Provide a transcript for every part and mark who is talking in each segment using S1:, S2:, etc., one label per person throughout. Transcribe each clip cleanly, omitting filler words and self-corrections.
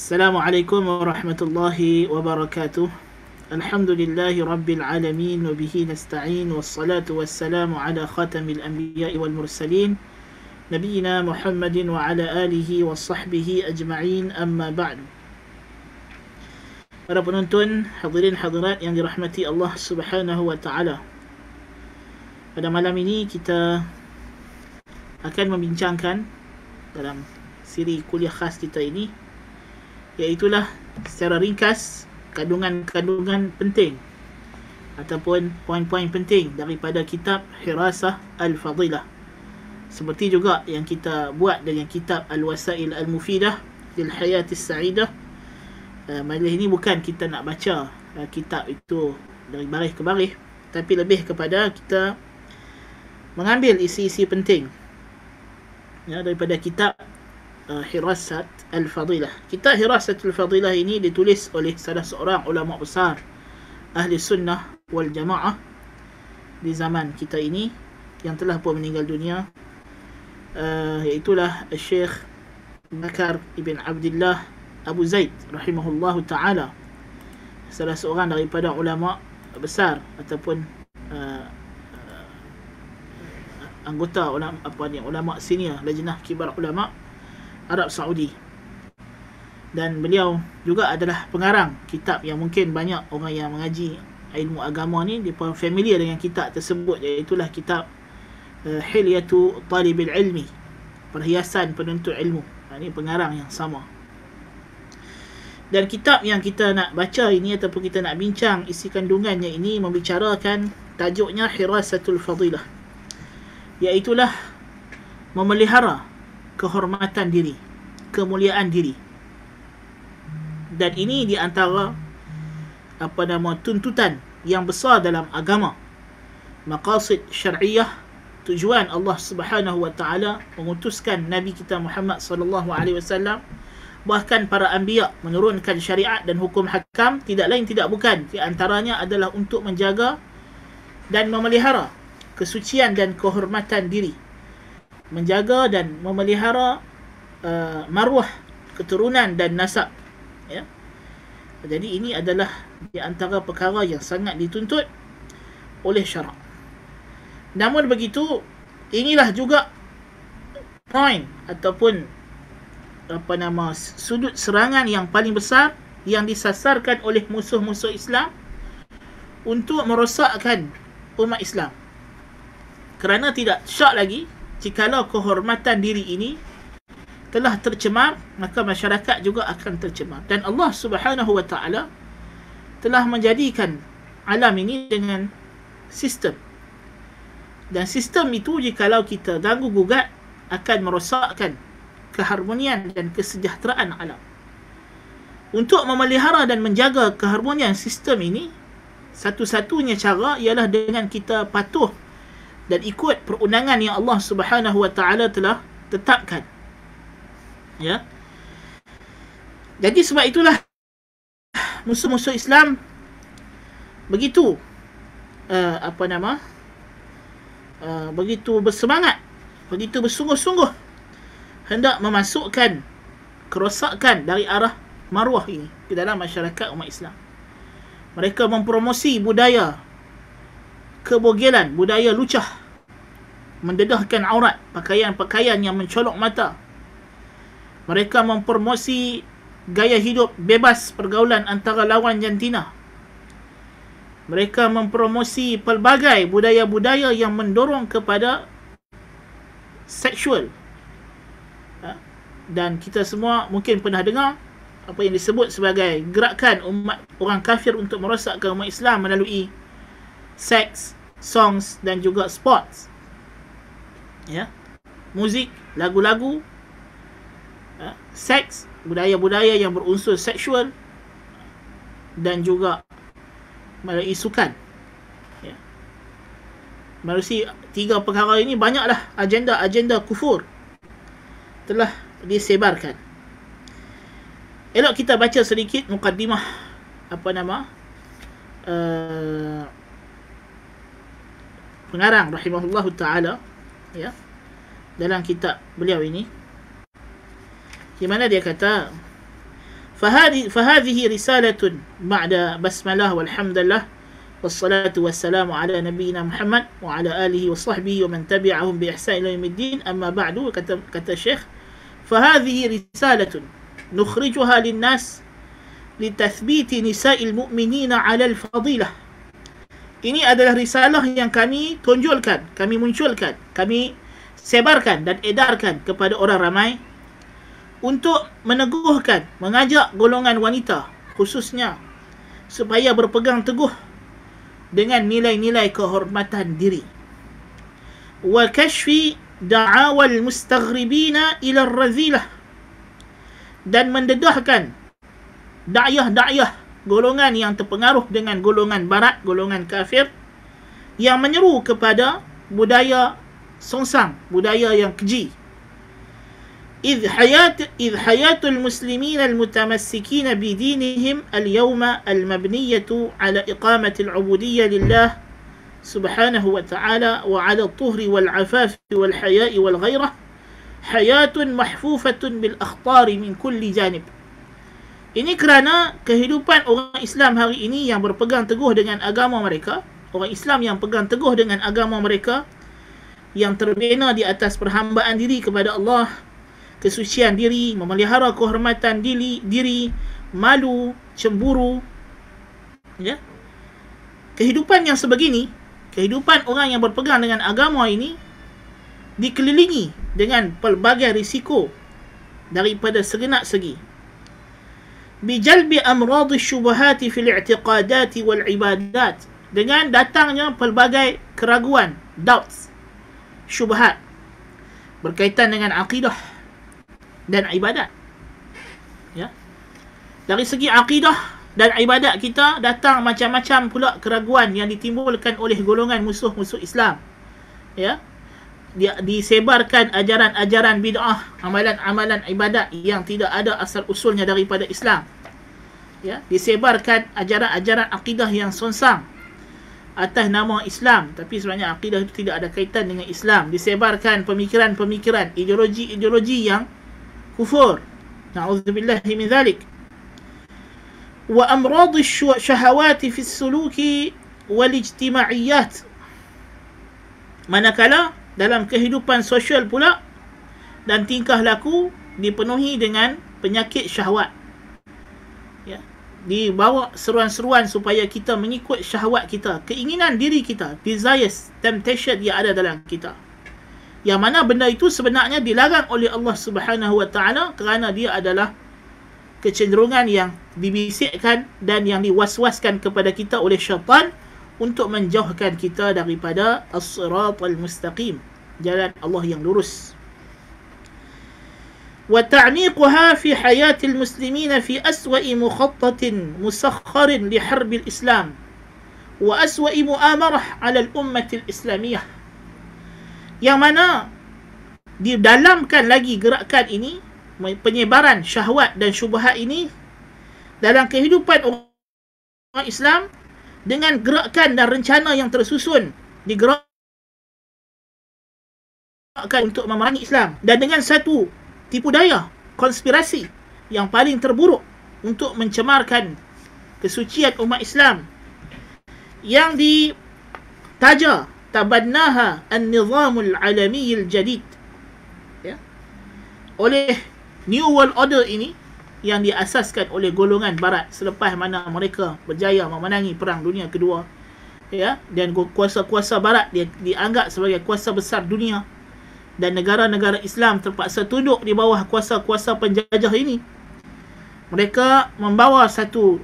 S1: Assalamualaikum warahmatullahi wabarakatuh. Alhamdulillahi rabbil alamin wa bihi nasta'in wassalatu wassalamu ala khatamil anbiya'i wal mursalin nabiyina Muhammadin wa ala alihi wa sahbihi ajma'in, amma ba'du. Para penonton, hadirin hadirat yang dirahmati Allah Subhanahu wa taala. Pada malam ini kita akan membincangkan dalam siri kuliah khas kita ini, iaitulah secara ringkas kandungan-kandungan penting ataupun poin-poin penting daripada kitab Hirasah Al-Fadilah, seperti juga yang kita buat dengan kitab Al-Wasail Al-Mufidah lil Hayatis Sa'idah. Majlis ini bukan kita nak baca kitab itu dari baris ke baris, tapi lebih kepada kita mengambil isi-isi penting daripada kitab Hirasat Al-Fadilah. Kitab Hirasat Al-Fadilah ini ditulis oleh salah seorang ulama besar Ahli Sunnah wal Jamaah di zaman kita ini yang telah pun meninggal dunia, iaitulah Syekh Bakar ibn Abdullah Abu Zaid rahimahullahu ta'ala, salah seorang daripada ulama besar ataupun anggota ulama senior Lajnah Kibar Ulama Arab Saudi. Dan beliau juga adalah pengarang kitab yang mungkin banyak orang yang mengaji ilmu agama ni dia pun familiar dengan kitab tersebut, iaitulah kitab Hilyatu Talibil Ilmi, perhiasan penuntut ilmu. Ini pengarang yang sama. Dan kitab yang kita nak baca ini ataupun kita nak bincang isi kandungannya ini membicarakan, tajuknya Hirasatul Fadilah, iaitulah memelihara kehormatan diri, kemuliaan diri. Dan ini di antara tuntutan yang besar dalam agama, maqasid syar'iyah, tujuan Allah Subhanahu wa taala mengutuskan Nabi kita Muhammad sallallahu alaihi wasallam, bahkan para anbiya menurunkan syariat dan hukum hakam, tidak lain tidak bukan di antaranya adalah untuk menjaga dan memelihara kesucian dan kehormatan diri, menjaga dan memelihara maruah keturunan dan nasab, ya. Jadi ini adalah di antara perkara yang sangat dituntut oleh syarak. Namun begitu, inilah juga poin ataupun sudut serangan yang paling besar yang disasarkan oleh musuh-musuh Islam untuk merosakkan umat Islam. Kerana tidak syak lagi jikalau kehormatan diri ini telah tercemar, maka masyarakat juga akan tercemar. Dan Allah Subhanahu wa taala telah menjadikan alam ini dengan sistem. Dan sistem itu jikalau kita ganggu gugat akan merosakkan keharmonian dan kesejahteraan alam. Untuk memelihara dan menjaga keharmonian sistem ini, satu-satunya cara ialah dengan kita patuh dan ikut perundangan yang Allah Subhanahu wa taala telah tetapkan. Ya. Jadi sebab itulah musuh-musuh Islam begitu begitu bersemangat, begitu bersungguh-sungguh hendak memasukkan kerosakan dari arah maruah ini ke dalam masyarakat umat Islam. Mereka mempromosi budaya kebogelan, budaya lucah, mendedahkan aurat, pakaian-pakaian yang mencolok mata. Mereka mempromosi gaya hidup bebas pergaulan antara lawan jantina. Mereka mempromosi pelbagai budaya-budaya yang mendorong kepada seksual. Dan kita semua mungkin pernah dengar apa yang disebut sebagai gerakan umat orang kafir untuk merosakkan umat Islam melalui seks, songs dan juga sports, ya, muzik, lagu-lagu, seks, budaya-budaya yang berunsur seksual dan juga melalui sukan, ya. Melalui tiga perkara ini banyaklah agenda-agenda kufur telah disebarkan. Elok kita baca sedikit mukaddimah pengarang rahimahullahu ta'ala, ya, dalam kitab beliau ini, di mana dia kata فهذه رسالة بعد بسملة والحمد لله والصلاة والسلام على نبينا محمد وعلى آله وصحبه ومن تبعهم بإحسان إلى يوم الدين. أما بعد، kata Syekh, فهذه رسالة نخرجها للناس لتثبيت نساء المؤمنين على الفضيلة. Ini adalah risalah yang kami tonjolkan, kami munculkan, kami sebarkan dan edarkan kepada orang ramai untuk meneguhkan, mengajak golongan wanita khususnya supaya berpegang teguh dengan nilai-nilai kehormatan diri. Wa kashfi da'awal mustaghribina ila ar-razilah, dan mendedahkan dakyah-dakyah golongan yang terpengaruh dengan golongan barat, golongan kafir yang menyeru kepada budaya songsang, budaya yang keji. إذ حياة المسلمين المتمسكين بدينهم اليوم المبنية على إقامة العبودية لله سبحانه وتعالى وعلى الطهر والعفاف والحياء والغيرة حياة محفوفة بالأخطار من كل جانب. Ini kerana kehidupan orang Islam hari ini yang berpegang teguh dengan agama mereka, orang Islam yang pegang teguh dengan agama mereka, yang terbina di atas perhambaan diri kepada Allah, kesucian diri, memelihara kehormatan diri, malu, cemburu, ya. Kehidupan yang sebegini, kehidupan orang yang berpegang dengan agama ini dikelilingi dengan pelbagai risiko daripada segenap segi. Bijalbi amrad syubhat fil i'tiqadat wal ibadat, dengan datangnya pelbagai keraguan, doubts, syubhat berkaitan dengan akidah dan ibadat. Ya. Dari segi akidah dan ibadat kita datang macam-macam pula keraguan yang ditimbulkan oleh golongan musuh-musuh Islam. Ya. Disebarkan ajaran-ajaran bid'ah, amalan-amalan ibadat yang tidak ada asal usulnya daripada Islam. Ya, disebarkan ajaran-ajaran akidah yang songsang atas nama Islam, tapi sebenarnya akidah itu tidak ada kaitan dengan Islam. Disebarkan pemikiran-pemikiran, ideologi-ideologi yang kufur. Na'udzubillahi min dzalik. Wa amrad syahawat fi as-suluki wal ijtima'iyyat. Manakala dalam kehidupan sosial pula dan tingkah laku dipenuhi dengan penyakit syahwat. Ya, dibawa seruan-seruan supaya kita mengikut syahwat kita, keinginan diri kita, desires, temptation yang ada dalam kita. Yang mana benda itu sebenarnya dilarang oleh Allah Subhanahu wa taala kerana dia adalah kecenderungan yang dibisikkan dan yang diwaswaskan kepada kita oleh syaitan untuk menjauhkan kita daripada as-siratal mustaqim, jalan Allah yang lurus. Wa ta'miquha fi hayatil muslimin fi aswa'i mukhattatin musakhkharin li harbil Islam wa aswa'i mu'amarah 'ala al-ummah al-islamiyah. Yang mana didalamkan lagi gerakan ini, penyebaran syahwat dan syubhat ini dalam kehidupan orang Islam, dengan gerakan dan rencana yang tersusun digerakkan untuk memerangi Islam, dan dengan satu tipu daya, konspirasi yang paling terburuk untuk mencemarkan kesucian umat Islam yang ditaja tabannaha an-nizamul alamiyil jadid, ya, oleh New World Order ini yang diasaskan oleh golongan barat selepas mana mereka berjaya memenangi Perang Dunia Kedua, ya, dan kuasa-kuasa barat dia dianggap sebagai kuasa besar dunia, dan negara-negara Islam terpaksa tunduk di bawah kuasa-kuasa penjajah ini. Mereka membawa satu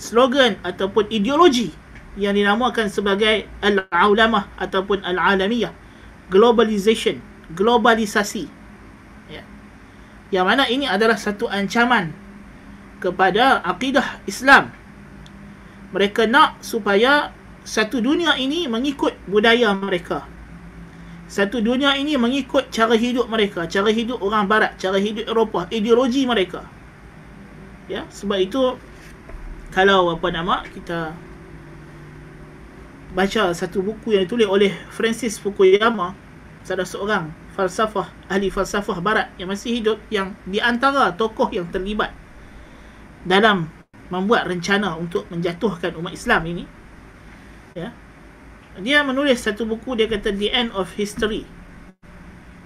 S1: slogan ataupun ideologi yang dinamakan sebagai al-aulamah ataupun al-alamiyah, globalization, globalisasi. Yang mana ini adalah satu ancaman kepada akidah Islam. Mereka nak supaya satu dunia ini mengikut budaya mereka. Satu dunia ini mengikut cara hidup mereka, cara hidup orang barat, cara hidup Eropah, ideologi mereka. Ya, sebab itu kalau kita baca satu buku yang ditulis oleh Francis Fukuyama, salah seorang ahli falsafah barat yang masih hidup, yang di antara tokoh yang terlibat dalam membuat rencana untuk menjatuhkan umat Islam ini, ya, dia menulis satu buku, dia kata The End of History,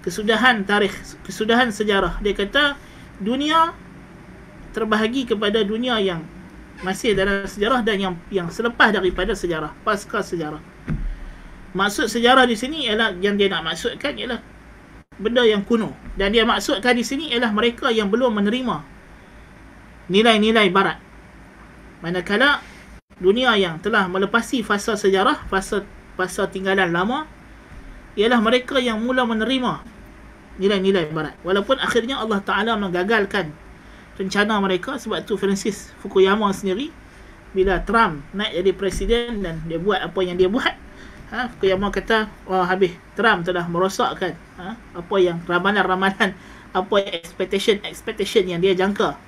S1: kesudahan tarikh, kesudahan sejarah. Dia kata dunia terbahagi kepada dunia yang masih dalam sejarah dan yang selepas daripada sejarah, pasca sejarah. Maksud sejarah di sini ialah, yang dia nak maksudkan ialah benda yang kuno, dan dia maksudkan di sini ialah mereka yang belum menerima nilai-nilai barat. Manakala dunia yang telah melepasi fasa sejarah, fasa tinggalan lama, ialah mereka yang mula menerima nilai-nilai barat. Walaupun akhirnya Allah Ta'ala menggagalkan rencana mereka. Sebab tu Francis Fukuyama sendiri, bila Trump naik jadi presiden dan dia buat apa yang dia buat, Fukuyama kata, habis, Trump telah merosakkan apa yang ramalan-ramalan, apa yang expectation yang dia jangka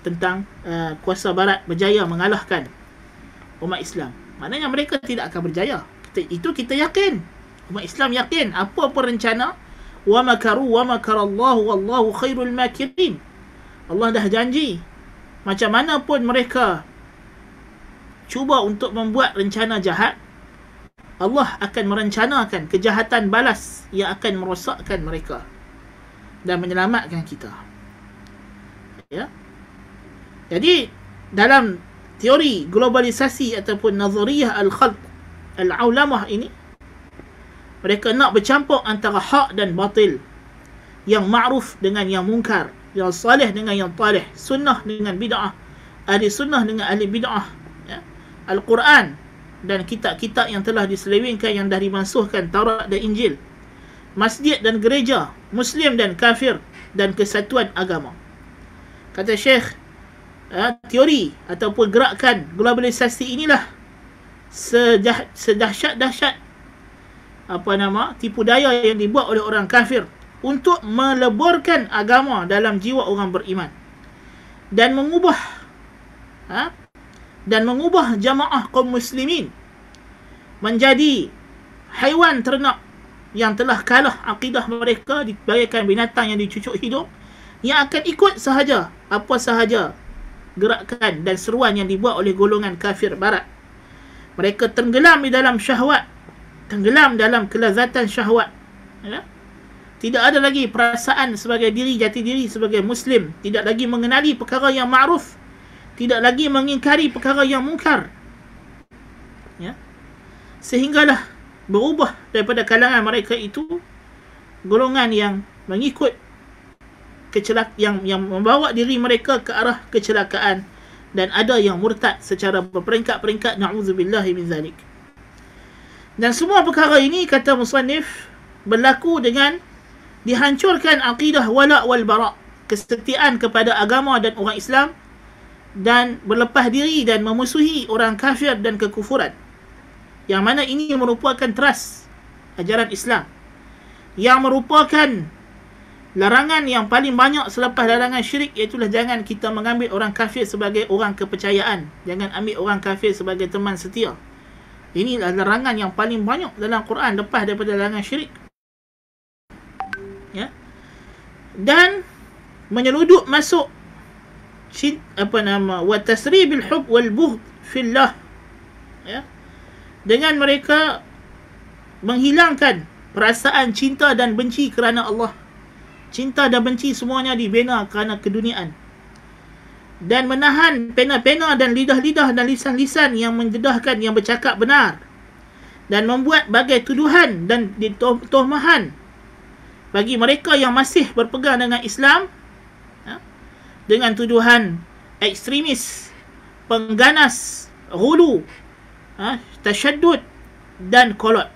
S1: tentang kuasa barat berjaya mengalahkan umat Islam. Maknanya mereka tidak akan berjaya. Kita yakin, umat Islam yakin apa-apa rencana, wa makaru wa makarallahu wallahu khairul makirin. Allah dah janji, macam mana pun mereka cuba untuk membuat rencana jahat, Allah akan merencanakan kejahatan balas yang akan merosakkan mereka dan menyelamatkan kita. Ya. Jadi dalam teori globalisasi ataupun nazariyah al-khalq al-aulamah ini, mereka nak bercampur antara hak dan batil, yang ma'ruf dengan yang munkar, yang salih dengan yang talih, sunnah dengan bid'ah, ahli sunnah dengan ahli bid'ah, ya? Al-Quran dan kitab-kitab yang telah diselewengkan, yang dah dimansuhkan, Taurat dan Injil, masjid dan gereja, Muslim dan kafir, dan kesatuan agama. Kata Syekh, teori ataupun gerakan globalisasi inilah sedahsyat-dahsyat tipu daya yang dibuat oleh orang kafir untuk meleburkan agama dalam jiwa orang beriman, dan mengubah jamaah kaum muslimin menjadi haiwan ternak yang telah kalah akidah mereka, bagaikan binatang yang dicucuk hidup, yang akan ikut sahaja apa sahaja gerakan dan seruan yang dibuat oleh golongan kafir barat. Mereka tenggelam di dalam syahwat, tenggelam dalam kelazatan syahwat, ya? Tidak ada lagi perasaan sebagai diri, jati diri sebagai Muslim. Tidak lagi mengenali perkara yang ma'ruf, tidak lagi mengingkari perkara yang mungkar, ya? Sehinggalah berubah daripada kalangan mereka itu golongan yang mengikut yang membawa diri mereka ke arah kecelakaan, dan ada yang murtad secara berperingkat-peringkat, na'udzubillahi min zalik. Dan semua perkara ini, kata musannif, berlaku dengan dihancurkan akidah wala' wal bara', kesetiaan kepada agama dan orang Islam, dan berlepas diri dan memusuhi orang kafir dan kekufuran, yang mana ini merupakan teras ajaran Islam, yang merupakan larangan yang paling banyak selepas larangan syirik, iaitulah jangan kita mengambil orang kafir sebagai orang kepercayaan, jangan ambil orang kafir sebagai teman setia. Inilah larangan yang paling banyak dalam Quran lepas daripada larangan syirik, ya? Dan menyeluduk masuk wa tasribil hub wal bughd fillah, ya? Dengan mereka menghilangkan perasaan cinta dan benci kerana Allah. Cinta dan benci semuanya dibina kerana keduniaan, dan menahan pena-pena dan lidah-lidah dan lisan-lisan yang mendedahkan yang bercakap benar, dan membuat bagai tuduhan dan tuhmahan bagi mereka yang masih berpegang dengan Islam, ya? Dengan tuduhan ekstremis, pengganas, ghulu, tasyaddud dan kolot,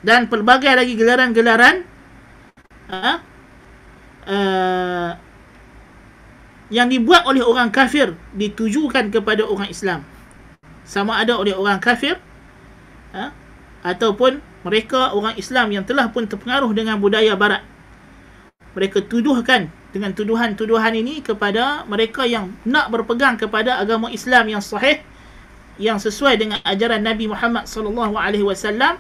S1: dan pelbagai lagi gelaran-gelaran yang dibuat oleh orang kafir ditujukan kepada orang Islam, sama ada oleh orang kafir ataupun mereka orang Islam yang telah pun terpengaruh dengan budaya barat. Mereka tuduhkan dengan tuduhan-tuduhan ini kepada mereka yang nak berpegang kepada agama Islam yang sahih, yang sesuai dengan ajaran Nabi Muhammad SAW,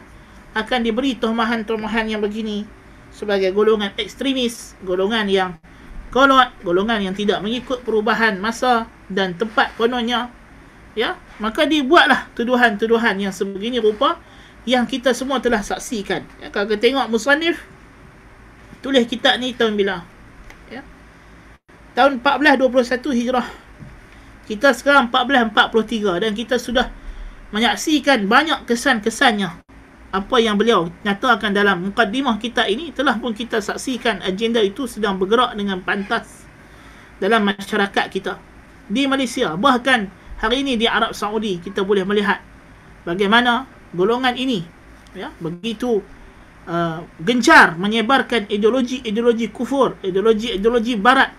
S1: akan diberi tuhmahan-tuhmahan yang begini sebagai golongan ekstremis, golongan yang kolot, golongan yang tidak mengikut perubahan masa dan tempat kononnya, ya, maka dibuatlah tuduhan-tuduhan yang sebegini rupa yang kita semua telah saksikan. Ya, kalau kita tengok musannif tulis kitab ni tahun bila? Ya. Tahun 1421 Hijrah. Kita sekarang 1443 dan kita sudah menyaksikan banyak kesan-kesannya. Apa yang beliau nyatakan dalam mukaddimah kita ini telah pun kita saksikan agenda itu sedang bergerak dengan pantas dalam masyarakat kita di Malaysia. Bahkan hari ini di Arab Saudi kita boleh melihat bagaimana golongan ini, ya, begitu gencar menyebarkan ideologi-ideologi kufur, ideologi-ideologi barat,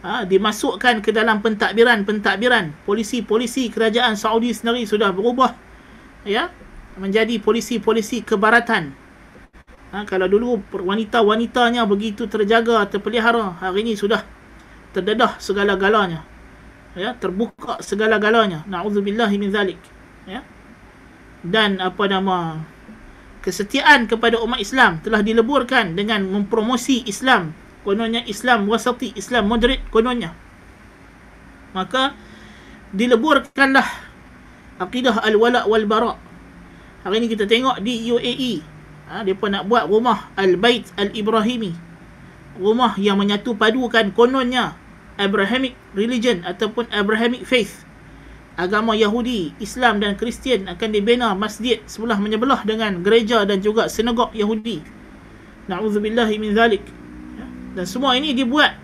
S1: dimasukkan ke dalam pentadbiran polisi-polisi kerajaan Saudi sendiri sudah berubah, ya, menjadi polisi-polisi kebaratan. Kalau dulu wanita-wanitanya begitu terjaga, terpelihara, hari ini sudah terdedah segala-galanya, ya, terbuka segala-galanya. Na'udzubillahi min zalik, ya. Dan kesetiaan kepada umat Islam telah dileburkan dengan mempromosi Islam, kononnya Islam wasati, Islam moderate kononnya. Maka dileburkanlah akidah al-wala' wal-bara'. Hari ini kita tengok di UAE, mereka nak buat rumah Al-Bait Al-Ibrahimi, rumah yang menyatu padukan kononnya Abrahamic religion ataupun Abrahamic faith, agama Yahudi, Islam dan Kristian, akan dibina masjid sebelah menyebelah dengan gereja dan juga sinagog Yahudi. Na'udzubillahi min zalik. Dan semua ini dibuat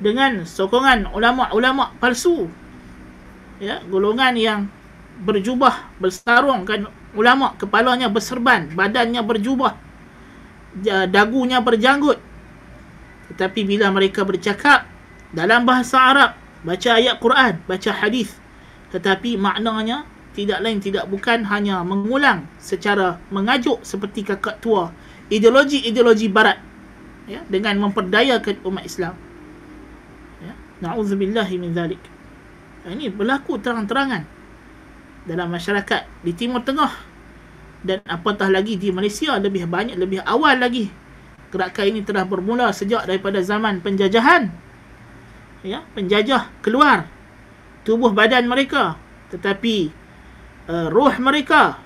S1: dengan sokongan ulama-ulama palsu, ya, golongan yang berjubah, bersarung kan, ulama kepalanya berserban, badannya berjubah, dagunya berjanggut. Tetapi bila mereka bercakap dalam bahasa Arab, baca ayat Quran, baca hadis, tetapi maknanya tidak lain tidak bukan hanya mengulang secara mengajuk seperti kakak tua ideologi-ideologi barat, ya, dengan memperdayakan umat Islam, ya. Na'udzubillahi min zalik. Ini berlaku terang-terangan dalam masyarakat di Timur Tengah, dan apatah lagi di Malaysia lebih banyak, lebih awal lagi. Gerakan ini telah bermula sejak daripada zaman penjajahan, ya, penjajah keluar tubuh badan mereka, tetapi roh mereka,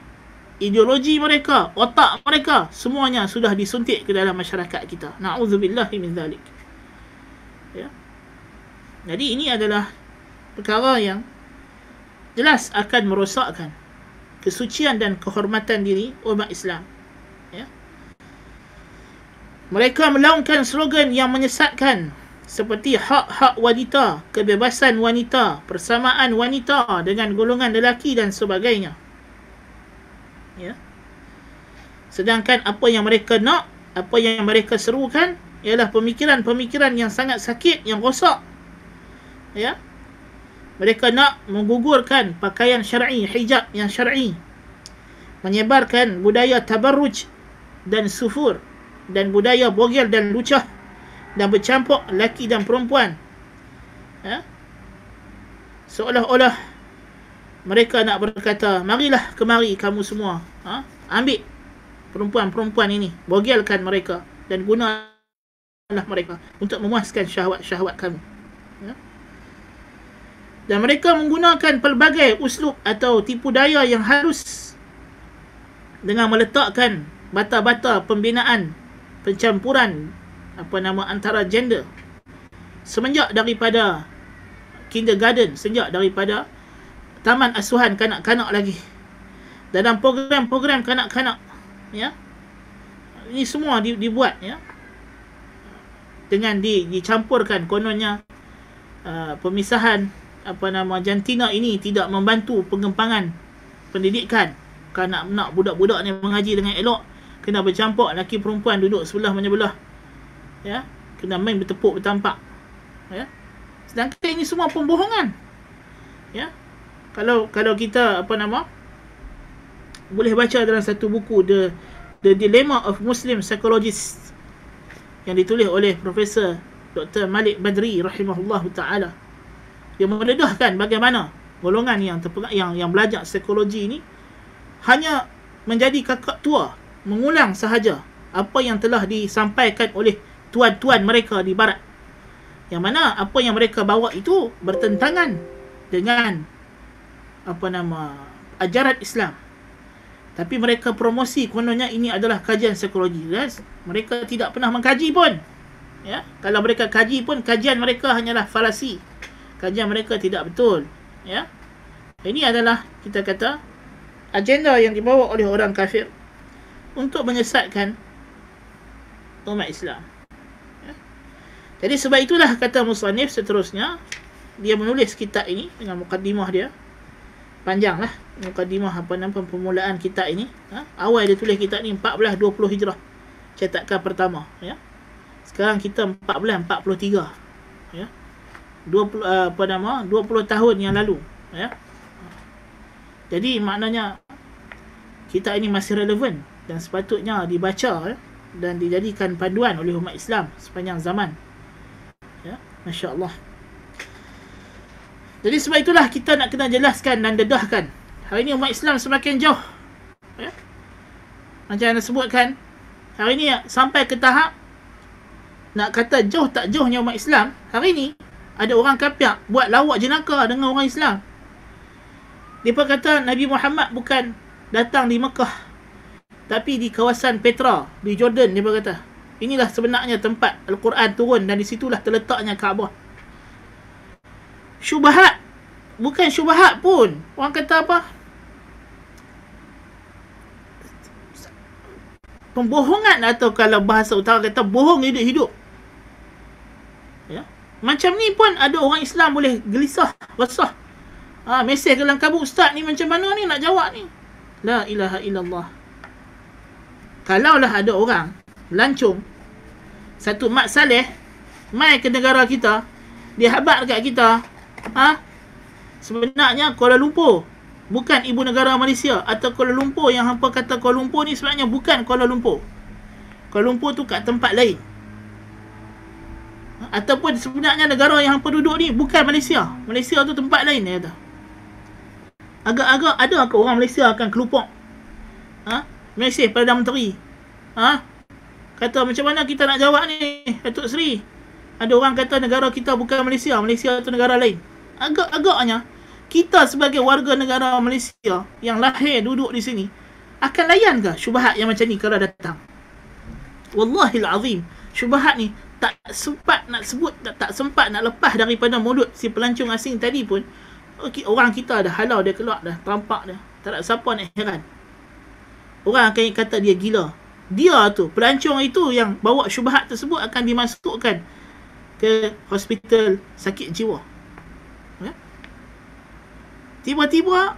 S1: ideologi mereka, otak mereka, semuanya sudah disuntik ke dalam masyarakat kita. Na'udzubillahi min zalik, ya. Jadi ini adalah perkara yang jelas akan merosakkan kesucian dan kehormatan diri umat Islam, ya. Mereka melaungkan slogan yang menyesatkan seperti hak-hak wanita, kebebasan wanita, persamaan wanita dengan golongan lelaki dan sebagainya, ya. Sedangkan apa yang mereka nak, apa yang mereka serukan ialah pemikiran-pemikiran yang sangat sakit, yang rosak, ya. Mereka nak menggugurkan pakaian syar'i, hijab yang syar'i, menyebarkan budaya tabarruj dan sufur, dan budaya bogel dan lucah, dan bercampur lelaki dan perempuan, ya. Seolah-olah mereka nak berkata, marilah kemari kamu semua, ambil perempuan-perempuan ini, bogelkan mereka dan gunalah mereka untuk memuaskan syahwat-syahwat kamu, ya. Dan mereka menggunakan pelbagai uslub atau tipu daya yang halus dengan meletakkan bata-bata pembinaan, pencampuran antara gender semenjak daripada kindergarten, sejak daripada taman asuhan kanak-kanak lagi, dalam program-program kanak-kanak, ya. Ini semua dibuat, ya, dengan dicampurkan kononnya pemisahan jantina ini tidak membantu pengembangan pendidikan. Kalau nak budak-budak ni mengaji dengan elok, kena bercampur lelaki perempuan duduk sebelah menyebelah, ya, kena main bertepuk bertampak, ya. Sedangkan ini semua pembohongan, ya. Kalau kita boleh baca dalam satu buku, The Dilemma of Muslim Psychologists, yang ditulis oleh Profesor Dr. Malik Badri rahimahullahu ta'ala, yang mendedahkan bagaimana golongan yang belajar psikologi ini hanya menjadi kakak tua, mengulang sahaja apa yang telah disampaikan oleh tuan-tuan mereka di barat, Yang mana apa yang mereka bawa itu bertentangan dengan ajaran Islam. Tapi mereka promosi kononnya ini adalah kajian psikologi. Mereka tidak pernah mengkaji pun. Ya, kalau mereka kaji pun, kajian mereka hanyalah falasi. Kajian mereka tidak betul. Ya. Ini adalah, kita kata, agenda yang dibawa oleh orang kafir untuk menyesatkan umat Islam. Ya. Jadi sebab itulah kata musannif seterusnya, dia menulis kitab ini dengan mukaddimah dia. Panjang lah mukaddimah permulaan kitab ini. Awal dia tulis kitab ni 1420 Hijrah, cetakan pertama. Ya. Sekarang kita 1443. Ya. 20 tahun yang lalu. Ya. Jadi maknanya kitab ini masih relevan dan sepatutnya dibaca, ya, dan dijadikan panduan oleh umat Islam sepanjang zaman. Ya, masya-Allah. Jadi sebab itulah kita nak kena jelaskan dan dedahkan. Hari ini umat Islam semakin jauh. Ya. Macam anda sebutkan, hari ini sampai ke tahap nak kata jauh tak jauhnya umat Islam. Hari ini ada orang kafir buat lawak jenaka dengan orang Islam. Mereka kata Nabi Muhammad bukan datang di Mekah, tapi di kawasan Petra, di Jordan. Mereka kata inilah sebenarnya tempat Al-Quran turun dan di situlah terletaknya Kaabah. Syubhat. Bukan syubhat pun. Orang kata apa? Pembohongan, atau kalau bahasa utara kata bohong hidup-hidup. Ya. Macam ni pun ada orang Islam boleh gelisah, resah. Mesej dalam kabut, ustaz ni macam mana ni nak jawab ni? La ilaha illallah. Kalaulah ada orang lancung satu mat saleh mai ke negara kita, dia habat dekat kita, sebenarnya Kuala Lumpur bukan ibu negara Malaysia, atau Kuala Lumpur yang hampa kata Kuala Lumpur ni sebenarnya bukan Kuala Lumpur. Kuala Lumpur tu kat tempat lain. Ataupun sebenarnya negara yang hampa duduk ni bukan Malaysia. Malaysia tu tempat lain, dia kata. Agak-agak ada ke orang Malaysia akan kelupok mesej Perdana Menteri, kata macam mana kita nak jawab ni, Datuk Seri? Ada orang kata negara kita bukan Malaysia, Malaysia tu negara lain. Agak-agaknya kita sebagai warga negara Malaysia yang lahir duduk di sini akan layan ke syubhat yang macam ni kalau datang? Wallahil azim, syubhat ni tak sempat nak sebut, tak sempat nak lepas daripada mulut si pelancong asing tadi pun. Orang kita dah halau dia keluar dah, tampak dah. Tak ada siapa nak heran. Orang akan kata dia gila. Dia tu, pelancong itu yang bawa syubhat tersebut akan dimasukkan ke hospital sakit jiwa. Ya? Tiba-tiba,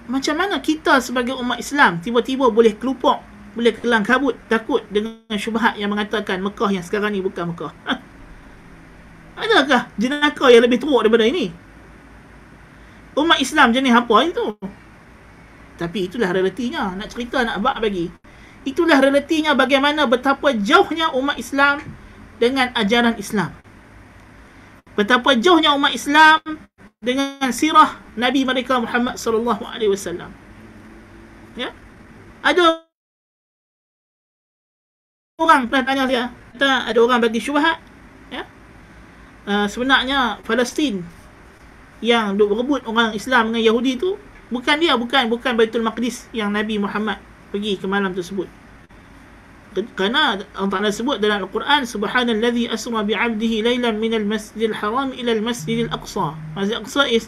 S1: macam mana kita sebagai umat Islam tiba-tiba boleh kelupok, boleh kelang kabut, takut dengan syubhat yang mengatakan Mekah yang sekarang ni bukan Mekah? Adakah jenaka yang lebih teruk daripada ini? Umat Islam jenis apa itu? Tapi itulah realitinya. Nak cerita, nak bak bagi. Itulah realitinya bagaimana betapa jauhnya umat Islam dengan ajaran Islam. Betapa jauhnya umat Islam dengan sirah Nabi mereka Muhammad sallallahu alaihi wasallam. Ya? Ada orang pernah tanya saya, kata ada orang bagi syubhat, ya? Sebenarnya Palestin yang duk berebut orang Islam dengan Yahudi tu bukan dia, bukan Baitul Maqdis yang Nabi Muhammad pergi ke malam tersebut. Kerana Allah Ta'ala sebut dalam Al-Quran, Subhanallazi asra bi'abdihi laylan minal masjidil haram ila al-masjidil aqsa. Masjid Aqsa is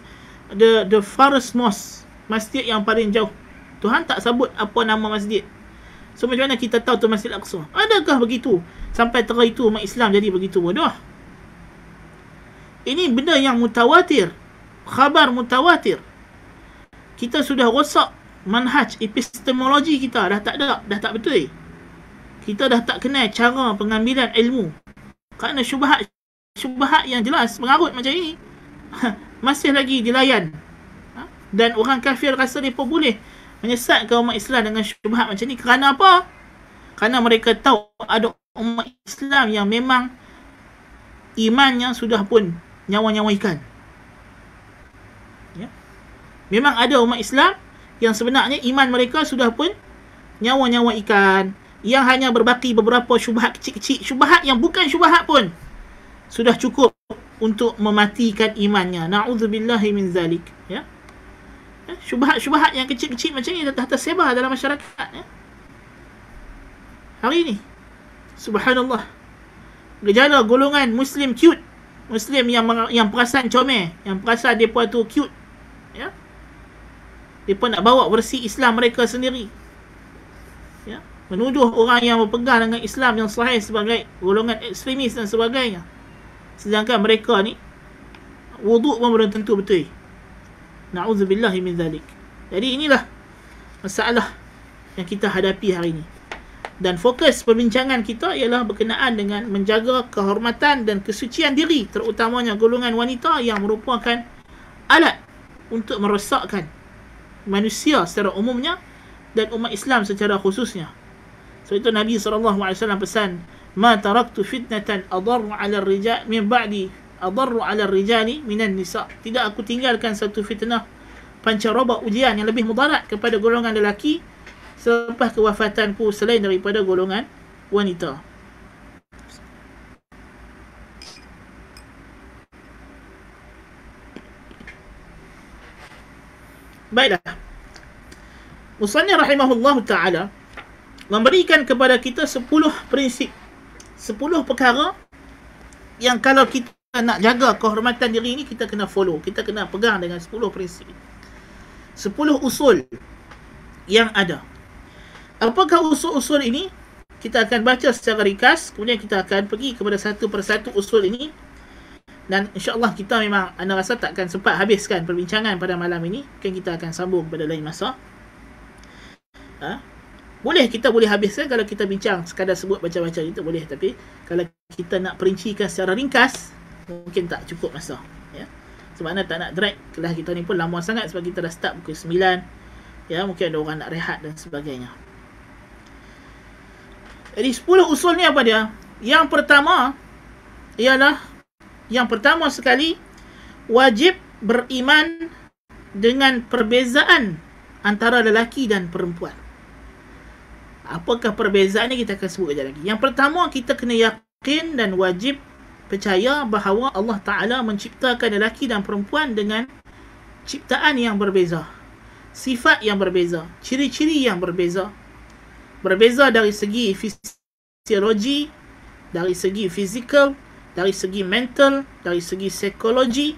S1: the farthest mosque, masjid yang paling jauh. Tuhan tak sebut apa nama masjid. So macam mana kita tahu tu Masjid Aqsa? Adakah begitu? Sampai terang itu umat Islam jadi begitu bodoh? Ini benda yang mutawatir, khabar mutawatir. Kita sudah rosak manhaj epistemologi kita, dah tak ada, dah tak betul. Kita dah tak kenal cara pengambilan ilmu. Kerana syubhat yang jelas mengarut macam ini masih lagi dilayan. Dan orang kafir rasa mereka boleh menyesatkan umat Islam dengan syubhat macam ni. Kerana apa? Kerana mereka tahu ada umat Islam yang memang imannya sudah pun nyawa-nyawa ikan. Ya? Memang ada umat Islam yang sebenarnya iman mereka sudah pun nyawa-nyawa ikan, yang hanya berbaki beberapa syubhat kecil-kecil, syubhat yang bukan syubhat pun sudah cukup untuk mematikan imannya. Na'udzubillahi min zalik. Ya. Syubhat-syubhat yang kecil-kecil macam ni dah tersebar dalam masyarakat. Ya. Hari ni, subhanallah, gejala golongan Muslim cute, Muslim yang perasan comel, yang perasan mereka tu cute, ya, mereka nak bawa versi Islam mereka sendiri, ya, menuduh orang yang berpegang dengan Islam yang sahih sebagai golongan ekstremis dan sebagainya, sedangkan mereka ni wuduk pun belum tentu betul. Na'udzubillahi min zalik. Jadi inilah masalah yang kita hadapi hari ini. Dan fokus perbincangan kita ialah berkenaan dengan menjaga kehormatan dan kesucian diri, terutamanya golongan wanita yang merupakan alat untuk merosakkan manusia secara umumnya dan umat Islam secara khususnya. Sebab itu Nabi SAW pesan, "Ma taraktu fitnatan adarru 'ala ar-rijal min ba'di adarru 'ala ar-rijali minan nisa." Tidak aku tinggalkan satu fitnah pancaroba ujian yang lebih mudarat kepada golongan lelaki selepas kewafatanku selain daripada golongan wanita. Baiklah. Musannif rahimahullah ta'ala memberikan kepada kita 10 prinsip, 10 perkara yang kalau kita nak jaga kehormatan diri ini, kita kena follow, kita kena pegang dengan 10 prinsip, 10 usul yang ada. Apakah usul-usul ini? Kita akan baca secara ringkas, kemudian kita akan pergi kepada satu persatu usul ini. Dan insya-Allah kita memang, anda rasa tak akan sempat habiskan perbincangan pada malam ini. Mungkin kita akan sambung pada lain masa. Kita boleh habiskan kalau kita bincang sekadar sebut baca-baca itu boleh, tapi kalau kita nak perincikan secara ringkas mungkin tak cukup masa, ya. Sebab anda tak nak drag kelas kita ni pun lama sangat, sebab kita dah start pukul 9. Ya, mungkin ada orang nak rehat dan sebagainya. Jadi 10 usul ni apa dia? Yang pertama ialah, yang pertama sekali, wajib beriman dengan perbezaan antara lelaki dan perempuan. Apakah perbezaan ni kita akan sebut kejap lagi. Yang pertama, kita kena yakin dan wajib percaya bahawa Allah Ta'ala menciptakan lelaki dan perempuan dengan ciptaan yang berbeza, sifat yang berbeza, ciri-ciri yang berbeza. Berbeza dari segi fisiologi, dari segi fizikal, dari segi mental, dari segi psikologi,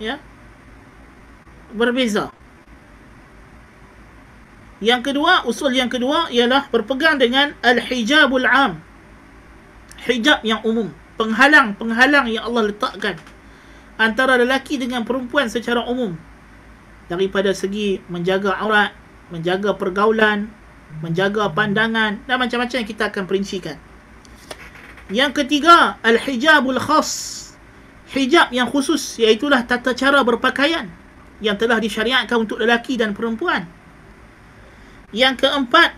S1: ya, berbeza. Yang kedua, usul yang kedua ialah berpegang dengan al-hijabul am, hijab yang umum, penghalang yang Allah letakkan antara lelaki dengan perempuan secara umum, daripada segi menjaga aurat, menjaga pergaulan, menjaga pandangan, dan macam-macam yang kita akan perincikan. Yang ketiga, al-hijabul khas, hijab yang khusus, iaitulah tata cara berpakaian yang telah disyariatkan untuk lelaki dan perempuan. Yang keempat,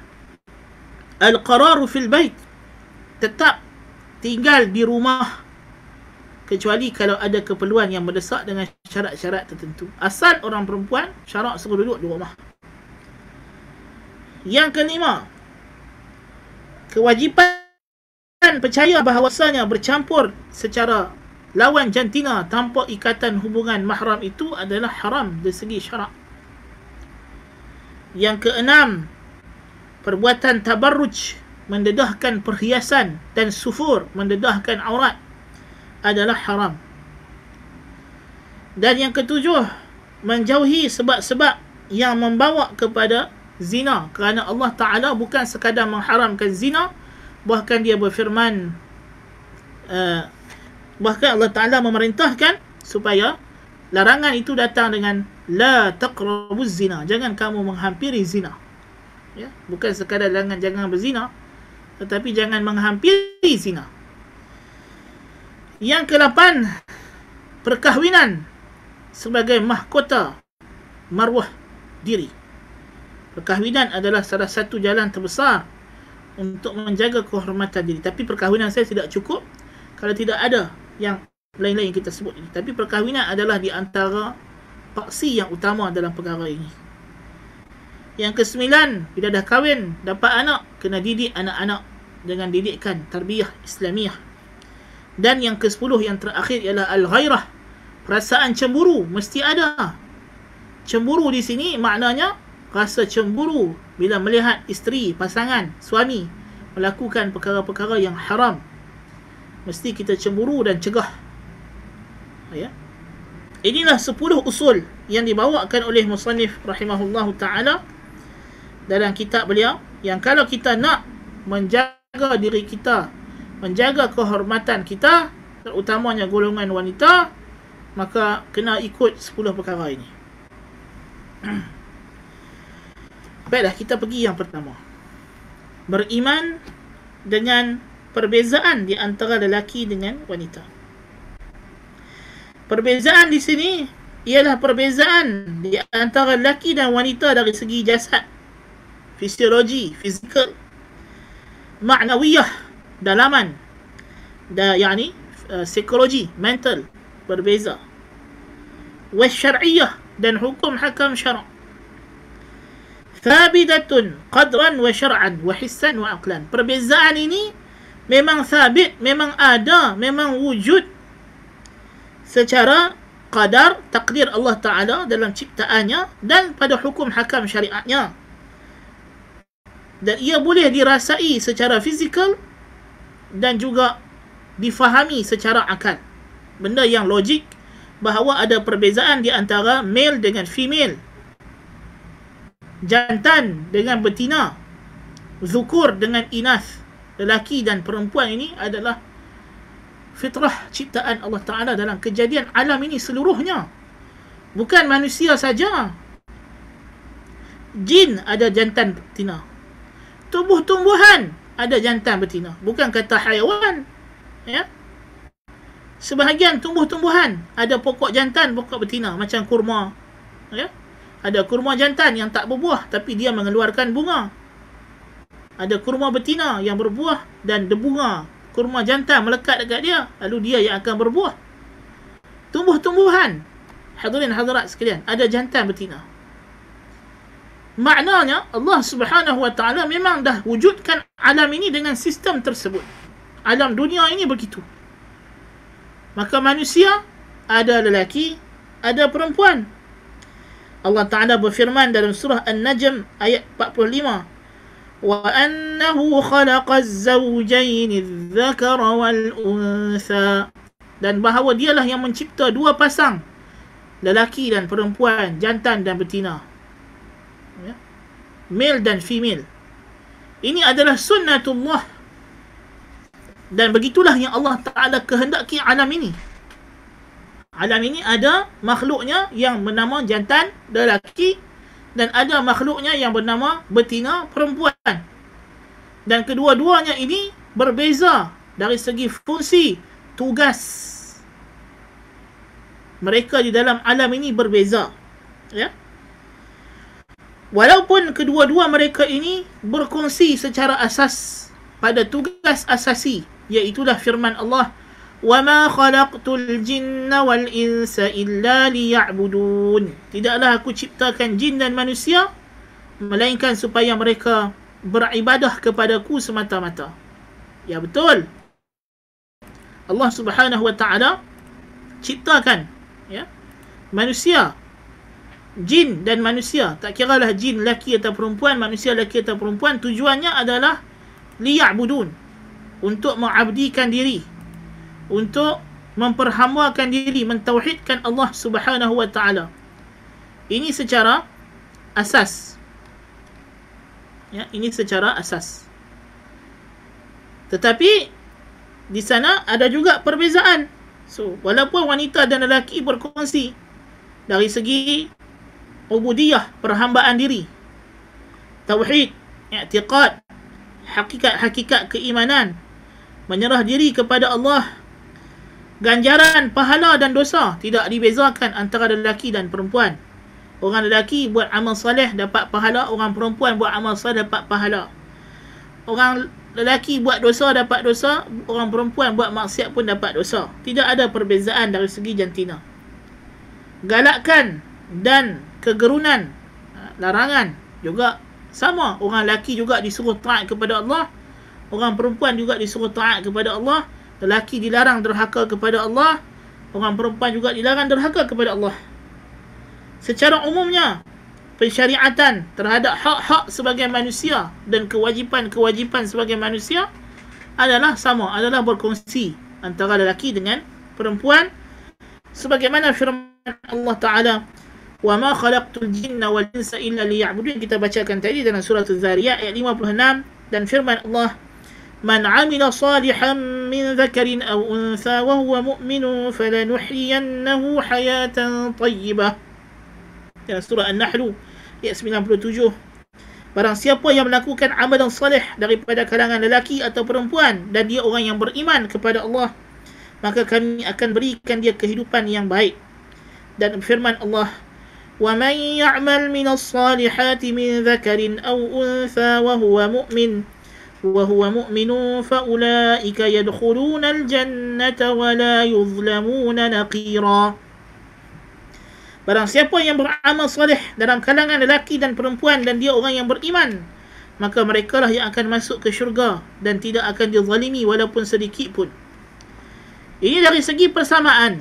S1: al-qararu fil bait, tetap tinggal di rumah kecuali kalau ada keperluan yang mendesak dengan syarat-syarat tertentu. Asal orang perempuan, syarat suruh duduk di rumah. Yang kelima, kewajipan percaya bahawasanya bercampur secara lawan jantina tanpa ikatan hubungan mahram itu adalah haram dari segi syarak. Yang keenam, perbuatan tabarruj, mendedahkan perhiasan, dan sufur, mendedahkan aurat, adalah haram. Dan yang ketujuh, menjauhi sebab-sebab yang membawa kepada zina, kerana Allah Ta'ala bukan sekadar mengharamkan zina, bahkan dia berfirman, bahkan Allah Ta'ala memerintahkan supaya larangan itu datang dengan la taqrabuz zina, jangan kamu menghampiri zina, ya, bukan sekadar larangan jangan berzina, tetapi jangan menghampiri zina. Yang ke-8, perkahwinan sebagai mahkota maruah diri. Perkahwinan adalah salah satu jalan terbesar untuk menjaga kehormatan diri. Tapi perkahwinan saya tidak cukup kalau tidak ada yang lain-lain yang kita sebut ini. Tapi perkahwinan adalah di antara paksi yang utama dalam perkara ini. Yang ke-9, bila dah kahwin, dapat anak, kena didik anak-anak dengan didikan tarbiyah Islamiah. Dan yang ke-10 yang terakhir ialah al-ghairah. Perasaan cemburu mesti ada. Cemburu di sini maknanya rasa cemburu bila melihat isteri, pasangan, suami melakukan perkara-perkara yang haram. Mesti kita cemburu dan cegah. Ya. Inilah 10 usul yang dibawakan oleh musannif rahimahullahu ta'ala dalam kitab beliau, yang kalau kita nak menjaga diri kita, menjaga kehormatan kita, terutamanya golongan wanita, maka kena ikut 10 perkara ini. Baiklah, kita pergi yang pertama. Beriman dengan perbezaan di antara lelaki dengan wanita. Perbezaan di sini ialah perbezaan di antara lelaki dan wanita dari segi jasad, fisiologi, fizikal, ma'nawiyah, dalaman, yani psikologi, mental, berbeza. Wasyar'iyah, dan hukum hakam syara'. Thabidatun qadran wa syar'an wa hissan wa aqlan. Perbezaan ini memang thabit, memang ada, memang wujud secara qadar, takdir Allah Ta'ala dalam ciptaannya dan pada hukum hakam syariatnya. Dan ia boleh dirasai secara fizikal dan juga difahami secara akal. Benda yang logik bahawa ada perbezaan di antara male dengan female, jantan dengan betina, zukur dengan inath, lelaki dan perempuan. Ini adalah fitrah ciptaan Allah Ta'ala dalam kejadian alam ini seluruhnya. Bukan manusia saja. Jin ada jantan betina, tumbuh-tumbuhan ada jantan betina. Bukan kata haiwan, ya. Sebahagian tumbuh-tumbuhan ada pokok jantan, pokok betina, macam kurma, ya. Ada kurma jantan yang tak berbuah tapi dia mengeluarkan bunga. Ada kurma betina yang berbuah dan bunga kurma jantan melekat dekat dia, lalu dia yang akan berbuah. Tumbuh-tumbuhan, hadirin hadirat sekalian, ada jantan betina. Maknanya Allah Subhanahu wa ta'ala memang dah wujudkan alam ini dengan sistem tersebut. Alam dunia ini begitu. Maka manusia ada lelaki, ada perempuan. Allah Ta'ala berfirman dalam surah An-Najm ayat 45, wa annahu khalaqa az-zawjayn adh-dhakara wal-untha, dan bahawa dialah yang mencipta dua pasang, lelaki dan perempuan, jantan dan betina, ya? Male dan female. Ini adalah sunnatullah, dan begitulah yang Allah Ta'ala kehendaki alam ini. Alam ini ada makhluknya yang bernama jantan, lelaki, dan ada makhluknya yang bernama betina, perempuan. Dan kedua-duanya ini berbeza dari segi fungsi, tugas. Mereka di dalam alam ini berbeza, ya. Walaupun kedua-dua mereka ini berkongsi secara asas pada tugas asasi, iaitulah firman Allah, وَمَا خَلَقْتُ الْجِنَّ وَالْإِنسَ إِلَّا لِيَعْبُدُونَ. Tidaklah aku ciptakan jin dan manusia melainkan supaya mereka beribadah kepadaku semata-mata. Ya, betul. Allah Subhanahu wa ta'ala ciptakan, ya, manusia, jin dan manusia. Tak kiralah jin lelaki atau perempuan, manusia lelaki atau perempuan, tujuannya adalah liya'budun, untuk mengabdikan diri, untuk memperhambakan diri, mentauhidkan Allah Subhanahu wa ta'ala. Ini secara asas, ya, ini secara asas. Tetapi di sana ada juga perbezaan. So, walaupun wanita dan lelaki berkongsi dari segi ubudiyah, perhambaan diri, tauhid, i'tiqad, hakikat keimanan, menyerah diri kepada Allah, ganjaran, pahala dan dosa tidak dibezakan antara lelaki dan perempuan. Orang lelaki buat amal soleh dapat pahala, orang perempuan buat amal soleh dapat pahala. Orang lelaki buat dosa dapat dosa, orang perempuan buat maksiat pun dapat dosa. Tidak ada perbezaan dari segi jantina. Galakkan dan kegerunan, larangan juga sama. Orang lelaki juga disuruh taat kepada Allah, orang perempuan juga disuruh taat kepada Allah. lelaki dilarang derhaka kepada Allah, orang perempuan juga dilarang derhaka kepada Allah. Secara umumnya, pensyariatan terhadap hak-hak sebagai manusia dan kewajipan-kewajipan sebagai manusia adalah sama, adalah berkongsi antara lelaki dengan perempuan, sebagaimana firman Allah Ta'ala, وَمَا خَلَقْتُ الْجِنَّ وَالْإِنسَ إِلَّا لِيَعْبُدُونَ, kita bacakan tadi dalam surah Az-Zariyat ayat 56, dan firman Allah, مَنْ عَمِلَ صَالِحًا مِنْ ذَكَرٍ أَوْ أُنْثَى وَهُوَ مُؤْمِنٌ فَلَنُحْيِيَنَّهُ حَيَاةً طَيِّبَةً, dalam surah An-Nahl ayat 97. Barang siapa yang melakukan amalan salih daripada kalangan lelaki atau perempuan dan dia orang yang beriman kepada Allah, maka kami akan berikan dia kehidupan yang baik. Dan firman Allah, وَمَنْ يَعْمَلْ مِنَ الصَّالِحَاتِ مِنْ ذَكَرٍ أَوْ أُنْثَى وَهُوَ مُؤْمِنٌ فَأُولَئِكَ يَدْخُلُونَ الْجَنَّةَ وَلَا يُظْلَمُونَ نَقِيرًا. Barang siapa yang beramal soleh dalam kalangan lelaki dan perempuan dan dia orang yang beriman, maka merekalah yang akan masuk ke syurga dan tidak akan dizalimi walaupun sedikit pun. Ini dari segi persamaan.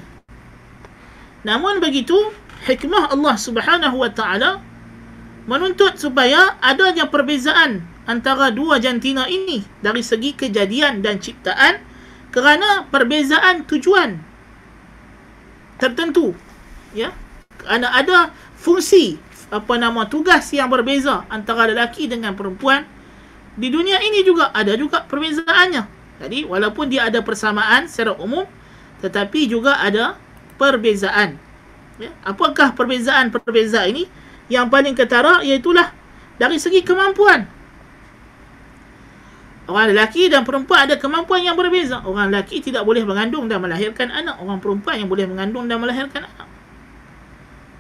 S1: Namun begitu, hikmah Allah Subhanahu wa Ta'ala menuntut supaya adanya perbezaan antara dua jantina ini dari segi kejadian dan ciptaan, kerana perbezaan tujuan tertentu, ya. Kerana ada fungsi, tugas yang berbeza antara lelaki dengan perempuan. Di dunia ini juga ada juga perbezaannya. Jadi walaupun dia ada persamaan secara umum, tetapi juga ada perbezaan, ya. Apakah perbezaan ini? Yang paling ketara iaitulah dari segi kemampuan. Orang lelaki dan perempuan ada kemampuan yang berbeza. Orang lelaki tidak boleh mengandung dan melahirkan anak. Orang perempuan yang boleh mengandung dan melahirkan anak.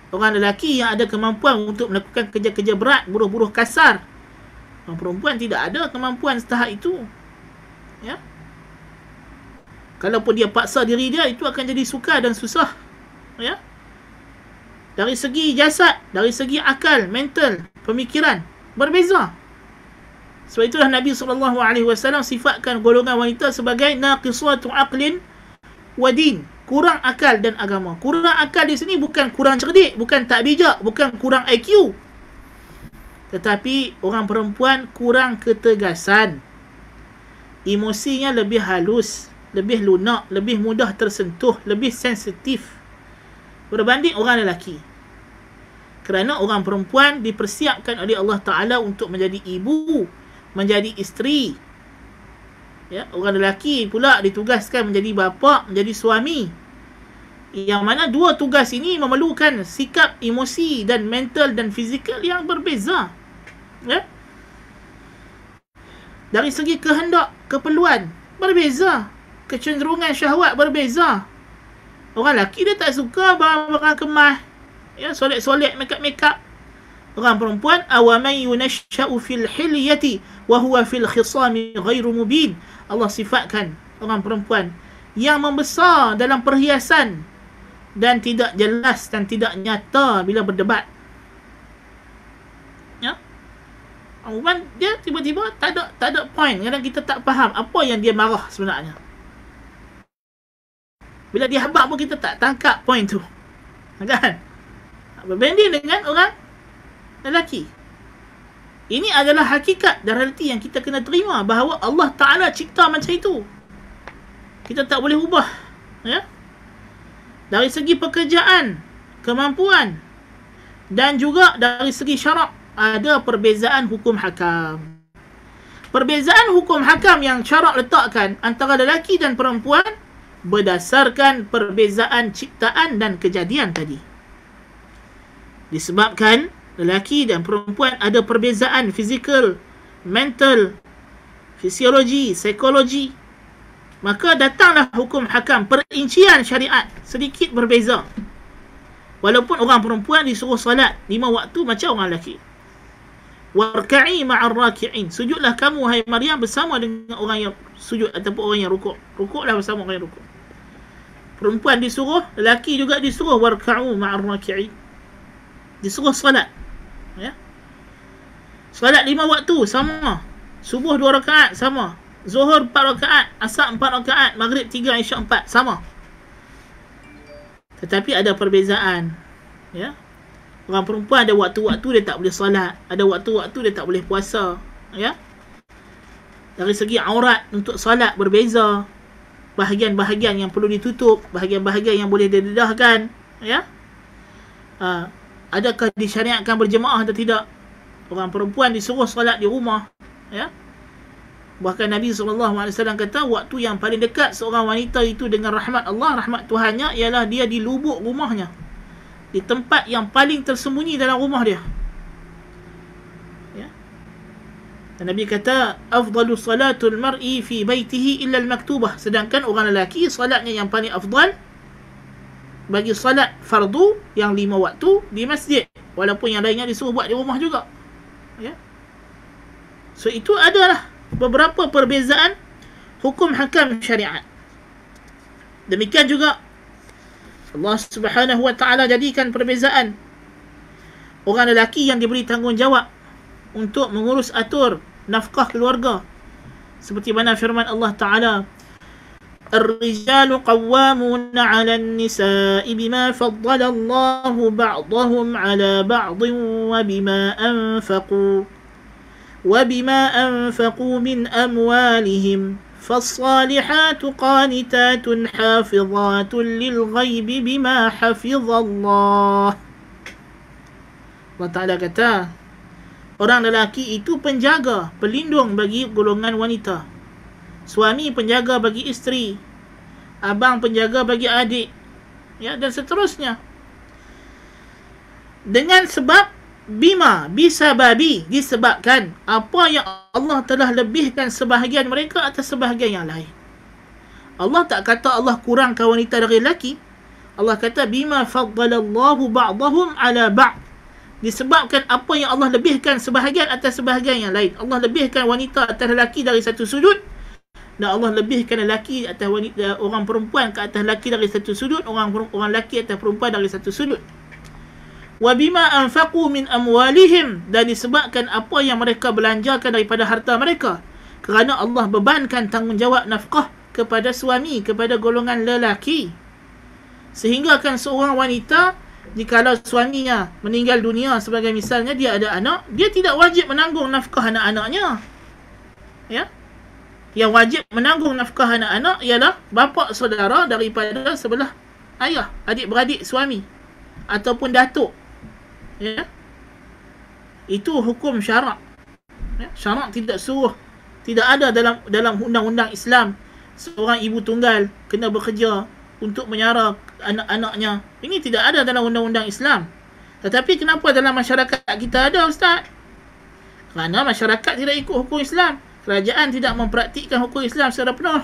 S1: Orang lelaki yang ada kemampuan untuk melakukan kerja-kerja berat, buruh-buruh kasar. Orang perempuan tidak ada kemampuan setahap itu, ya. Kalaupun dia paksa diri dia, itu akan jadi sukar dan susah, ya. Dari segi jasad, dari segi akal, mental, pemikiran, berbeza. Sebab itulah Nabi SAW sifatkan golongan wanita sebagai naqisatu aqlin wa din, kurang akal dan agama. Kurang akal di sini bukan kurang cerdik, bukan tak bijak, bukan kurang IQ, tetapi orang perempuan kurang ketegasan. Emosinya lebih halus, lebih lunak, lebih mudah tersentuh, lebih sensitif berbanding orang lelaki. Kerana orang perempuan dipersiapkan oleh Allah Ta'ala untuk menjadi ibu, menjadi isteri, ya. Orang lelaki pula ditugaskan menjadi bapa, menjadi suami, yang mana dua tugas ini memerlukan sikap emosi dan mental dan fizikal yang berbeza, ya. Dari segi kehendak, keperluan berbeza, kecenderungan syahwat berbeza. Orang lelaki dia tak suka barang-barang kemas, ya, solek-solek, make-up. Orang perempuan, awaman yunasha'u fil hilyati wa huwa fil khisami ghairu mubin. Allah sifatkan orang perempuan yang membesar dalam perhiasan dan tidak jelas dan tidak nyata bila berdebat, ya. Perempuan dia tiba-tiba tak ada point. Kadang kita tak faham apa yang dia marah sebenarnya. Bila dia habaq pun kita tak tangkap point tu, kan? Berbanding dengan orang lelaki. Ini adalah hakikat dan realiti yang kita kena terima, bahawa Allah Ta'ala cipta macam itu. Kita tak boleh ubah, ya. Dari segi pekerjaan, kemampuan, dan juga dari segi syarak, ada perbezaan hukum hakam. Perbezaan hukum hakam yang syarak letakkan antara lelaki dan perempuan berdasarkan perbezaan ciptaan dan kejadian tadi. Disebabkan lelaki dan perempuan ada perbezaan fizikal, mental, fisiologi, psikologi, maka datanglah hukum hakam, perincian syariat sedikit berbeza. Walaupun orang perempuan disuruh salat 5 waktu macam orang lelaki. Warka'i ma'ar raki'in, sujudlah kamu hai Maryam bersama dengan orang yang sujud ataupun orang yang rukuk. Rukuklah bersama orang yang rukuk. Perempuan disuruh, lelaki juga disuruh warka'u ma'ar raki'in, disuruh salat, ya. Salat 5 waktu sama, subuh 2 rakaat sama, Zuhur 4 rakaat, Asar 4 rakaat, Maghrib 3, Isyak 4, sama. Tetapi ada perbezaan. Ya. Orang perempuan ada waktu-waktu dia tak boleh solat, ada waktu-waktu dia tak boleh puasa. Ya. Dari segi aurat untuk solat berbeza. Bahagian-bahagian yang perlu ditutup, bahagian-bahagian yang boleh didedahkan. Ya. Adakah disyariatkan berjemaah atau tidak? Orang perempuan disuruh solat di rumah. Ya. Bahkan Nabi SAW kata waktu yang paling dekat seorang wanita itu dengan rahmat Allah, rahmat Tuhannya, ialah dia di lubuk rumahnya, di tempat yang paling tersembunyi dalam rumah dia. Ya. Dan Nabi kata afdalu salatul mar'i fi baitihi illa al-maktubah. Sedangkan orang lelaki salatnya yang paling afdal bagi salat fardu yang 5 waktu di masjid, walaupun yang lainnya disuruh buat di rumah juga. Ya. So itu adalah beberapa perbezaan hukum hakam syariat. Demikian juga Allah Subhanahu wa taala jadikan perbezaan orang lelaki yang diberi tanggungjawab untuk mengurus atur nafkah keluarga, seperti mana firman Allah Taala, "Ar-rijalu qawwamuna 'alan nisa'i bima faddala Allahu ba'dahum 'ala ba'din وبما أنفقوا من أموالهم فالصالحات قانتات حافظات للغيب بما حفظ الله." Allah Ta'ala kata, orang lelaki itu penjaga, pelindung bagi golongan wanita. Suami penjaga bagi isteri, abang penjaga bagi adik, ya, dan seterusnya. Dengan sebab bisababi, disebabkan apa yang Allah telah lebihkan sebahagian mereka atas sebahagian yang lain. Allah tak kata Allah kurangkan wanita dari lelaki. Allah kata bima faddalallahu ba'dahum ala ba'd, disebabkan apa yang Allah lebihkan sebahagian atas sebahagian yang lain. Allah lebihkan wanita atas lelaki dari satu sudut, dan Allah lebihkan lelaki atas wanita, orang perempuan ke atas lelaki dari satu sudut, orang lelaki atas perempuan dari satu sudut. وَبِمَا أَنْفَقُوا مِنْ أَمْوَالِهِمْ, dan disebabkan apa yang mereka belanjakan daripada harta mereka, kerana Allah bebankan tanggungjawab nafkah kepada suami, kepada golongan lelaki. Sehingga kan seorang wanita, jikalau suaminya meninggal dunia, sebagai misalnya dia ada anak, dia tidak wajib menanggung nafkah anak-anaknya. Ya. Yang wajib menanggung nafkah anak-anak ialah bapa saudara daripada sebelah ayah, adik-beradik suami, ataupun datuk. Ya. Itu hukum syarak. Ya. Syarak tidak suruh, tidak ada dalam undang-undang Islam seorang ibu tunggal kena bekerja untuk menyara anak-anaknya. Ini tidak ada dalam undang-undang Islam. Tetapi kenapa dalam masyarakat kita ada, Ustaz? Kerana masyarakat tidak ikut hukum Islam. Kerajaan tidak mempraktikkan hukum Islam secara penuh,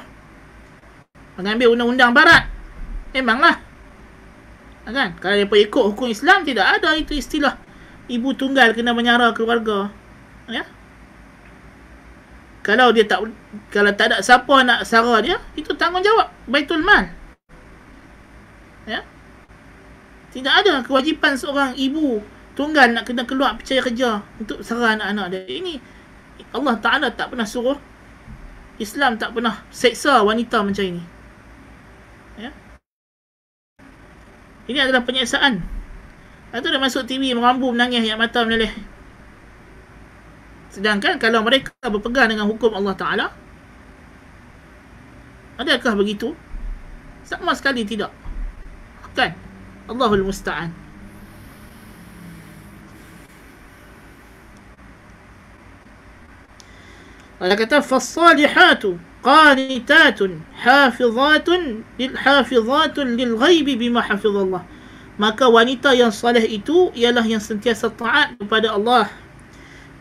S1: mengambil undang-undang barat. Memanglah, kan? Kalau mereka ikut hukum Islam, tidak ada itu istilah ibu tunggal kena menyara keluarga. Ya. Kalau tak ada siapa nak sara dia, itu tanggungjawab Baitul Mal. Ya. Tidak ada kewajipan seorang ibu tunggal nak kena keluar percaya kerja untuk sara anak-anak dia. Ini Allah Ta'ala tak pernah suruh, Islam tak pernah seksa wanita macam ini. Ya. Ini adalah penyiksaan. Atau dia masuk TV merambu, menangis, air mata meleleh. Sedangkan kalau mereka berpegang dengan hukum Allah Ta'ala, adakah begitu? Sama sekali tidak. Kan? Allahul Musta'an. Allah kata فَالصَّالِحَاتُ قَانِتَاتٌ حَافِظَاتٌ لِلْغَيْبِ بِمَا حَفِظَ اللَّهِ. Maka wanita yang saleh itu ialah yang sentiasa taat kepada Allah,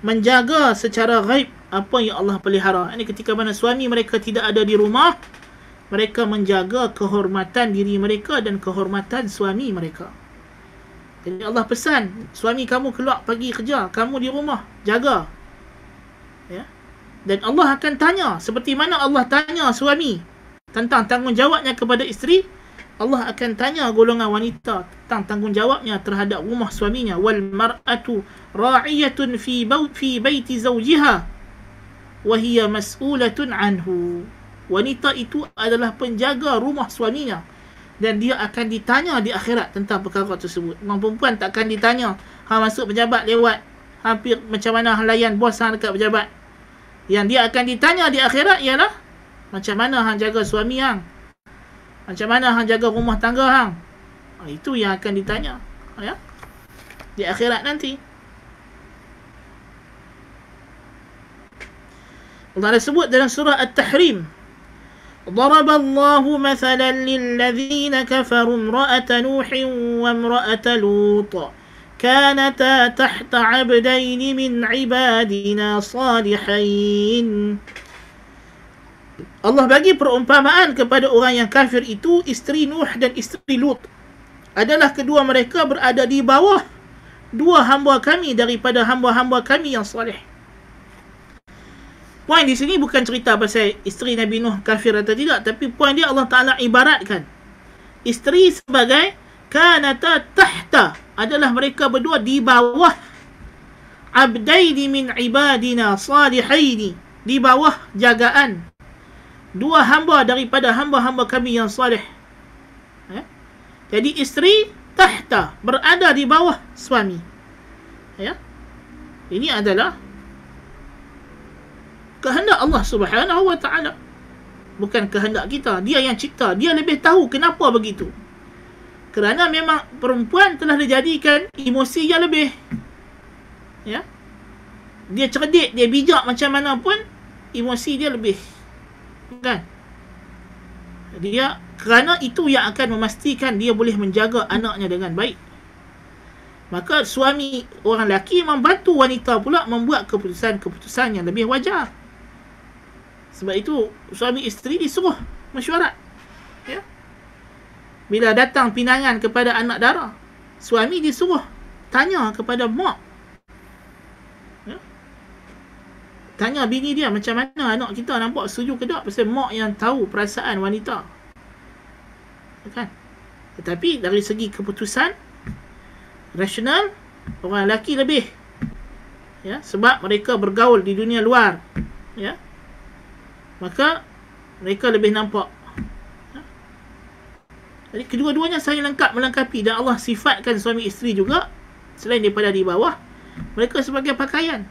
S1: menjaga secara ghaib apa yang Allah pelihara. Ini ketika mana suami mereka tidak ada di rumah, mereka menjaga kehormatan diri mereka dan kehormatan suami mereka. Jadi Allah pesan, suami kamu keluar pergi kerja, kamu di rumah jaga. Ya. Dan Allah akan tanya, seperti mana Allah tanya suami tentang tanggungjawabnya kepada isteri, Allah akan tanya golongan wanita tentang tanggungjawabnya terhadap rumah suaminya. Wal mar'atu ra'iyatun fi baiti zawjiha wa hiya mas'ulatun anhu. Wanita itu adalah penjaga rumah suaminya dan dia akan ditanya di akhirat tentang perkara tersebut. Orang perempuan tak akan ditanya, hang masuk pejabat lewat, hampir macam mana hang layan bos hang dekat pejabat. Yang dia akan ditanya di akhirat ialah macam mana hang jaga suami hang, macam mana hang jaga rumah tangga hang. Itu yang akan ditanya, ya, di akhirat nanti. Allah sebut dalam surah At-Tahrim, ضرب الله مثلا للذين كفروا امرأة نوح وامرأة لوط كانتا تحت عبدين من عبادنا صالحين. Allah bagi perumpamaan kepada orang yang kafir itu, isteri Nuh dan isteri Lut adalah kedua mereka berada di bawah dua hamba kami daripada hamba-hamba kami yang soleh. Poin di sini bukan cerita pasal isteri Nabi Nuh kafir atau tidak, tapi poin dia Allah Ta'ala ibaratkan isteri sebagai kanata tahta, adalah mereka berdua di bawah abdaini min ibadina salihaini, di bawah jagaan dua hamba daripada hamba-hamba kami yang salih. Jadi isteri tahta, berada di bawah suami. Ini adalah kehendak Allah Subhanahu wa ta'ala, bukan kehendak kita. Dia yang cipta, dia lebih tahu kenapa begitu. Kerana memang perempuan telah dijadikan emosi yang lebih, dia cerdik, dia bijak macam mana pun, emosi dia lebih, kan? Dia, kerana itu yang akan memastikan dia boleh menjaga anaknya dengan baik. Maka suami orang lelaki membantu wanita pula membuat keputusan-keputusan yang lebih wajar. Sebab itu suami isteri disuruh mesyuarat. Bila datang pinangan kepada anak dara, suami disuruh tanya kepada mak. Tanya bini dia, macam mana anak kita, nampak setuju ke tak? Pasal mak yang tahu perasaan wanita, kan? Tetapi dari segi keputusan rasional, orang lelaki lebih, sebab mereka bergaul di dunia luar, maka mereka lebih nampak. Jadi kedua-duanya saling lengkap melengkapi, dan Allah sifatkan suami isteri juga, selain daripada di bawah, mereka sebagai pakaian.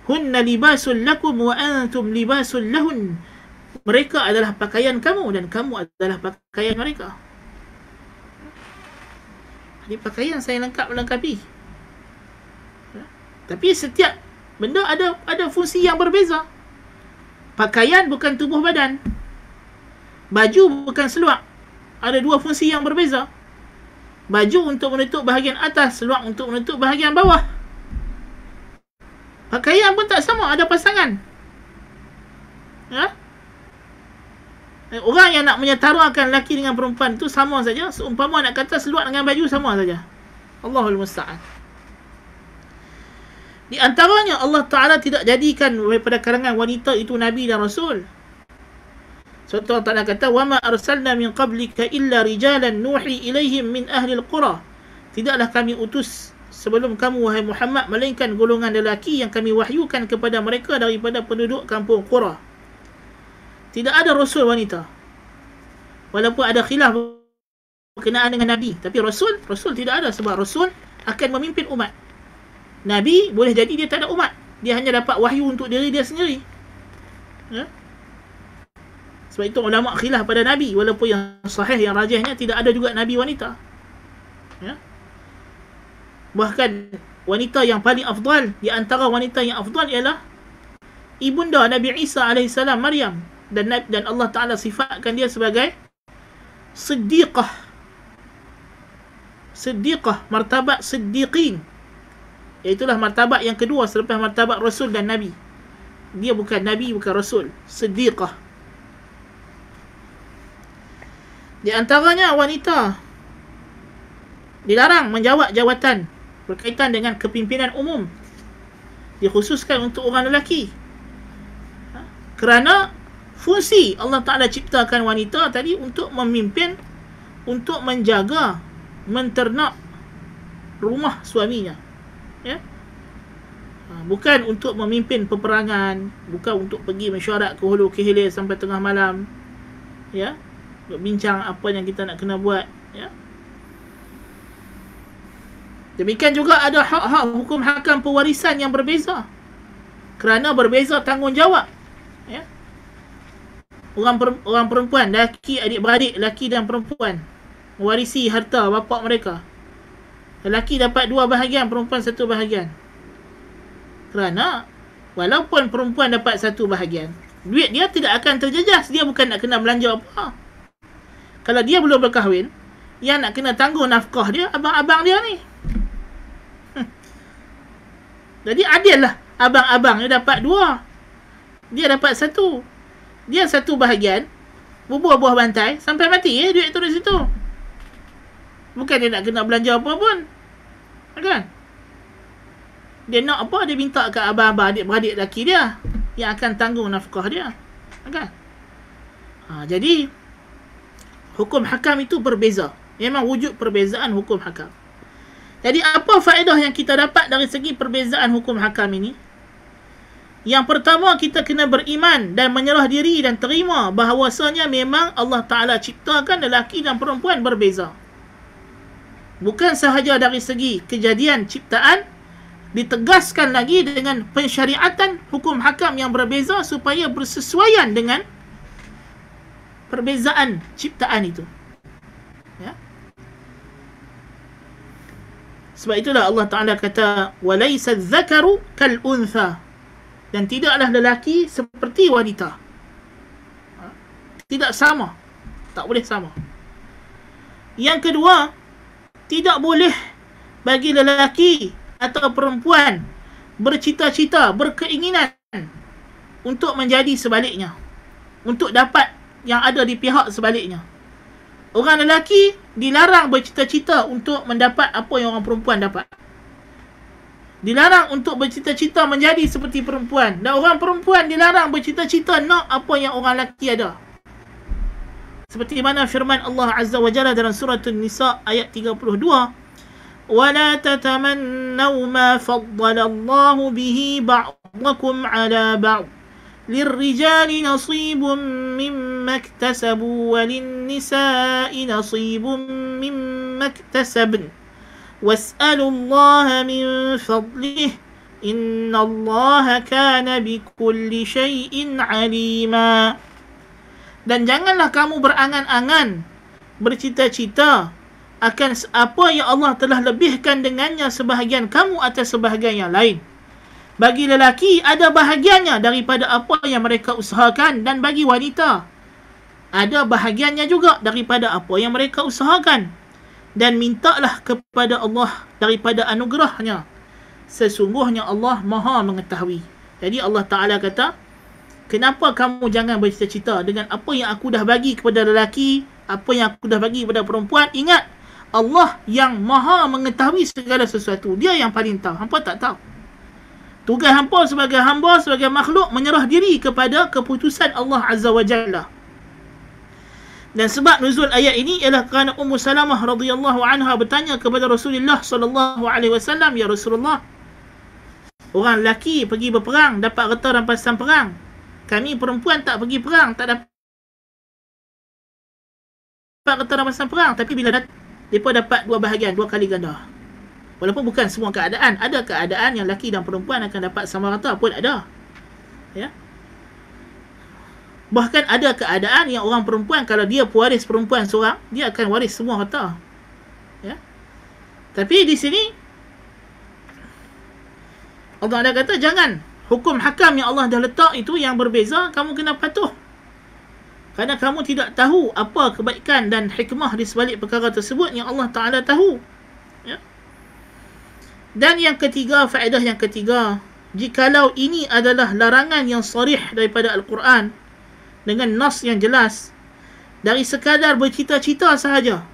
S1: Hunna libasul lakum wa antum libasul lahun. Mereka adalah pakaian kamu dan kamu adalah pakaian mereka. Jadi pakaian saling lengkap melengkapi. Tapi setiap benda ada fungsi yang berbeza. Pakaian bukan tubuh badan. Baju bukan seluar. Ada dua fungsi yang berbeza. Baju untuk menutup bahagian atas, seluar untuk menutup bahagian bawah. Pakaian pun tak sama, ada pasangan. Orang yang nak menyetarakan lelaki dengan perempuan itu sama saja. Seumpama nak kata seluar dengan baju sama saja. Allahul Musta'an. Di antaranya Allah Ta'ala tidak jadikan daripada kalangan wanita itu Nabi dan Rasul. Sebab Allah Ta'ala kata, وَمَا أَرْسَلْنَا مِنْ قَبْلِكَ إِلَّا رِجَالًا نُوحِي إِلَيْهِمْ مِنْ أَهْلِ الْقُرَى. Tidaklah kami utus sebelum kamu, wahai Muhammad, melainkan golongan lelaki yang kami wahyukan kepada mereka daripada penduduk kampung Qura. Tidak ada Rasul wanita. Walaupun ada khilaf berkenaan dengan Nabi, tapi Rasul tidak ada, sebab Rasul akan memimpin umat. Nabi boleh jadi dia tak ada umat, dia hanya dapat wahyu untuk diri dia sendiri. Sebab itu ulama khilaf pada Nabi, walaupun yang sahih, yang rajihnya tidak ada juga Nabi wanita. Bahkan wanita yang paling afdal, di antara wanita yang afdal ialah ibunda Nabi Isa AS, Maryam. Dan Allah Ta'ala sifatkan dia sebagai siddiqah. Siddiqah, martabat siddiqin. Iaitulah martabat yang kedua selepas martabat Rasul dan Nabi. Dia bukan Nabi, bukan Rasul. Siddiqah. Di antaranya wanita dilarang menjawab jawatan berkaitan dengan kepimpinan umum. Dikhususkan untuk orang lelaki. Kerana fungsi Allah Ta'ala ciptakan wanita tadi untuk memimpin, untuk menjaga, menternak rumah suaminya. Bukan untuk memimpin peperangan, bukan untuk pergi mesyuarat ke hulu ke hilir sampai tengah malam, ya, untuk bincang apa yang kita nak kena buat, ya. Demikian juga ada hak-hak hukum hakam pewarisan yang berbeza, kerana berbeza tanggungjawab, ya. Orang perempuan, lelaki, adik-beradik, lelaki dan perempuan mewarisi harta bapa mereka. Lelaki dapat 2 bahagian, perempuan 1 bahagian. Kerana walaupun perempuan dapat 1 bahagian, duit dia tidak akan terjejas. Dia bukan nak kena belanja apa. Kalau dia belum berkahwin, yang nak kena tanggung nafkah dia abang-abang dia ni. Jadi adil lah. Abang-abang dia dapat 2, dia dapat 1. Dia 1 bahagian, bubuh-buah bantai sampai mati duit tu di situ. Bukan dia nak kena belanja apa pun, kan? Dia nak apa, dia minta ke abang-abang, adik-beradik lelaki dia yang akan tanggung nafkah dia, kan? Jadi hukum hakam itu berbeza. Memang wujud perbezaan hukum hakam. Jadi apa faedah yang kita dapat dari segi perbezaan hukum hakam ini? Yang pertama, kita kena beriman dan menyerah diri dan terima bahawasanya memang Allah Ta'ala ciptakan lelaki dan perempuan berbeza. Bukan sahaja dari segi kejadian ciptaan, ditegaskan lagi dengan pensyariatan hukum hakam yang berbeza supaya bersesuaian dengan perbezaan ciptaan itu, ya. Sebab itulah Allah Ta'ala kata walaysa dzakaru kal untha, dan tidaklah lelaki seperti wanita. Tidak sama, tak boleh sama. Yang kedua, tidak boleh bagi lelaki atau perempuan bercita-cita, berkeinginan untuk menjadi sebaliknya, untuk dapat yang ada di pihak sebaliknya. Orang lelaki dilarang bercita-cita untuk mendapat apa yang orang perempuan dapat. Dilarang untuk bercita-cita menjadi seperti perempuan. Dan orang perempuan dilarang bercita-cita nak apa yang orang lelaki ada. Seperti mana firman Allah Azza wa Jalla dalam surah An-Nisa ayat 32, وَلَا تَتَمَنَّوْا مَا فَضَّلَ اللَّهُ بِهِ بَعْضَكُمْ عَلَى بَعْضٍ لِلرِّجَالِ نَصِيبٌ مِّمَّا اكْتَسَبُوا وَلِلنِّسَاءِ نَصِيبٌ مِّمَّا اكْتَسَبْنَ وَاسْأَلُوا اللَّهَ مِن فَضْلِهِ إِنَّ اللَّهَ كَانَ بِكُلِّ شَيْءٍ عَلِيمًا. Dan janganlah kamu berangan-angan, bercita-cita akan apa yang Allah telah lebihkan dengannya sebahagian kamu atas sebahagian yang lain. Bagi lelaki ada bahagiannya daripada apa yang mereka usahakan, dan bagi wanita ada bahagiannya juga daripada apa yang mereka usahakan. Dan mintalah kepada Allah daripada anugerahnya, sesungguhnya Allah Maha mengetahui. Jadi Allah Ta'ala kata, kenapa kamu jangan bercita-cita dengan apa yang aku dah bagi kepada lelaki, apa yang aku dah bagi kepada perempuan. Ingat, Allah yang Maha mengetahui segala sesuatu. Dia yang paling tahu. Hampa tak tahu. Tugas hampa sebagai hamba, sebagai makhluk, menyerah diri kepada keputusan Allah Azza wa Jalla. Dan sebab nuzul ayat ini ialah kerana Ummu Salamah radhiyallahu anha bertanya kepada Rasulullah sallallahu alaihi wasallam, "Ya Rasulullah, orang lelaki pergi berperang, dapat harta rampasan perang. Kami perempuan tak pergi perang, tak dapat harta rampasan perang. Tapi bila mereka dapat 2 bahagian, 2 kali ganda." Walaupun bukan semua keadaan. Ada keadaan yang lelaki dan perempuan akan dapat sama rata pun ada. Ya. Bahkan ada keadaan yang orang perempuan, kalau dia pewaris perempuan seorang, dia akan waris semua harta. Ya. Tapi di sini Allah dah kata jangan. Hukum hakam yang Allah dah letak itu yang berbeza, kamu kena patuh. Kerana kamu tidak tahu apa kebaikan dan hikmah di sebalik perkara tersebut yang Allah Ta'ala tahu. Ya. Dan yang ketiga, faedah yang ketiga, jikalau ini adalah larangan yang sarih daripada Al-Quran dengan nas yang jelas, dari sekadar bercita-cita sahaja,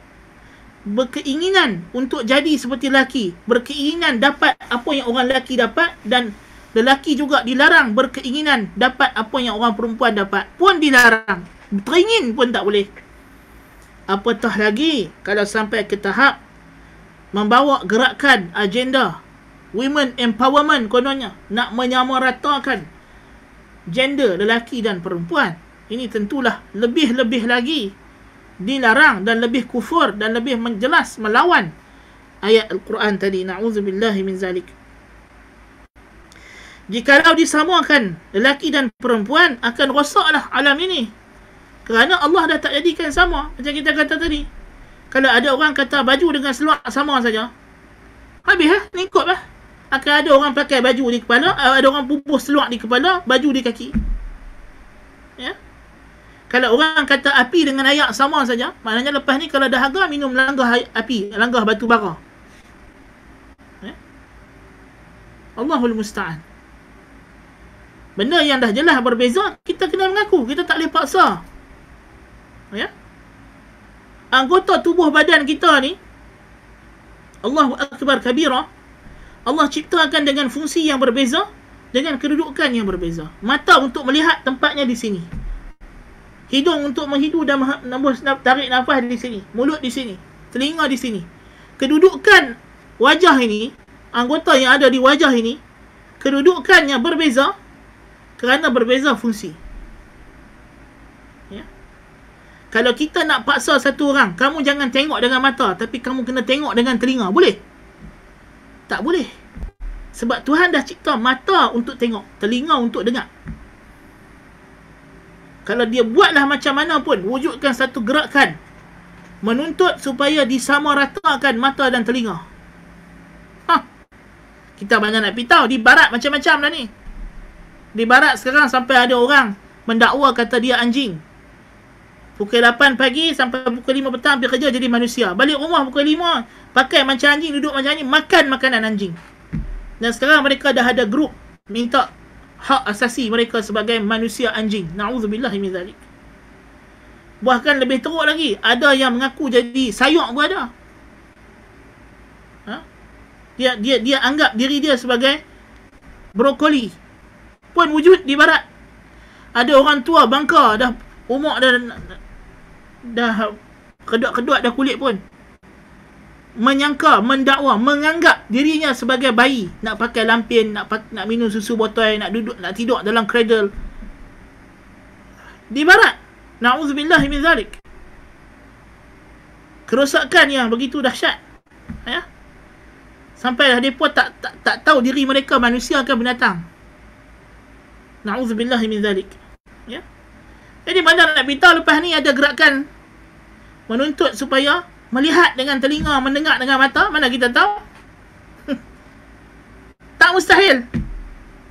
S1: berkeinginan untuk jadi seperti lelaki, berkeinginan dapat apa yang orang lelaki dapat, dan lelaki juga dilarang berkeinginan dapat apa yang orang perempuan dapat, pun dilarang. Teringin pun tak boleh. Apatah lagi kalau sampai ke tahap membawa gerakan agenda women empowerment kononnya, nak menyamaratakan gender lelaki dan perempuan. Ini tentulah lebih-lebih lagi dilarang dan lebih kufur dan lebih menjelas melawan ayat Al-Quran tadi. Na'udzubillahi min zalik. Jikalau disamakan lelaki dan perempuan, akan rosaklah alam ini. Kerana Allah dah tak jadikan sama. Macam kita kata tadi, kalau ada orang kata baju dengan seluar sama saja, habis ikut lah. Akan ada orang pakai baju di kepala, ada orang bubuh seluar di kepala, baju di kaki. Ya. Kalau orang kata api dengan air sama saja, maknanya lepas ni kalau dahaga minum langgah api, langgah batu bara. Ya. Allahul musta'an. Benda yang dah jelas berbeza, kita kena mengaku, kita tak boleh paksa. Ya. Anggota tubuh badan kita ni, Allahu akbar kabira, Allah ciptakan dengan fungsi yang berbeza, dengan kedudukan yang berbeza. Mata untuk melihat tempatnya di sini. Hidung untuk menghidu dan tarik nafas di sini. Mulut di sini. Telinga di sini. Kedudukan wajah ini, anggota yang ada di wajah ini, kedudukannya berbeza kerana berbeza fungsi. Ya. Kalau kita nak paksa satu orang, kamu jangan tengok dengan mata, tapi kamu kena tengok dengan telinga, boleh? Tak boleh. Sebab Tuhan dah cipta mata untuk tengok, telinga untuk dengar. Kalau dia buatlah macam mana pun, wujudkan satu gerakan menuntut supaya disamaratakan mata dan telinga. Kita banyak nak pitau. Di barat macam-macam lah ni. Di barat sekarang sampai ada orang mendakwa kata dia anjing. Pukul 8 pagi sampai pukul 5 petang pergi kerja jadi manusia. Balik rumah pukul 5, pakai macam anjing, duduk macam anjing, makan makanan anjing. Dan sekarang mereka dah ada grup minta hak asasi mereka sebagai manusia anjing. Na'udzubillah min zalik. Bahkan lebih teruk lagi, ada yang mengaku jadi sayok pun ada. Dia anggap diri dia sebagai brokoli pun wujud di barat. Ada orang tua bangka dah umur dah kedut-kedut dah kulit pun, menyangka, mendakwa, menganggap dirinya sebagai bayi, nak pakai lampin, nak minum susu botol, nak duduk, nak tidur dalam cradle di barat. Na'udzubillah min zalik. Kerosakan yang begitu dahsyat, ya. Sampailah mereka tak tahu diri mereka manusia ke binatang. Na'udzubillah min zalik. Ya. Jadi mana nak beritahu lepas ni ada gerakan menuntut supaya melihat dengan telinga, mendengar dengan mata, mana kita tahu? Tak mustahil.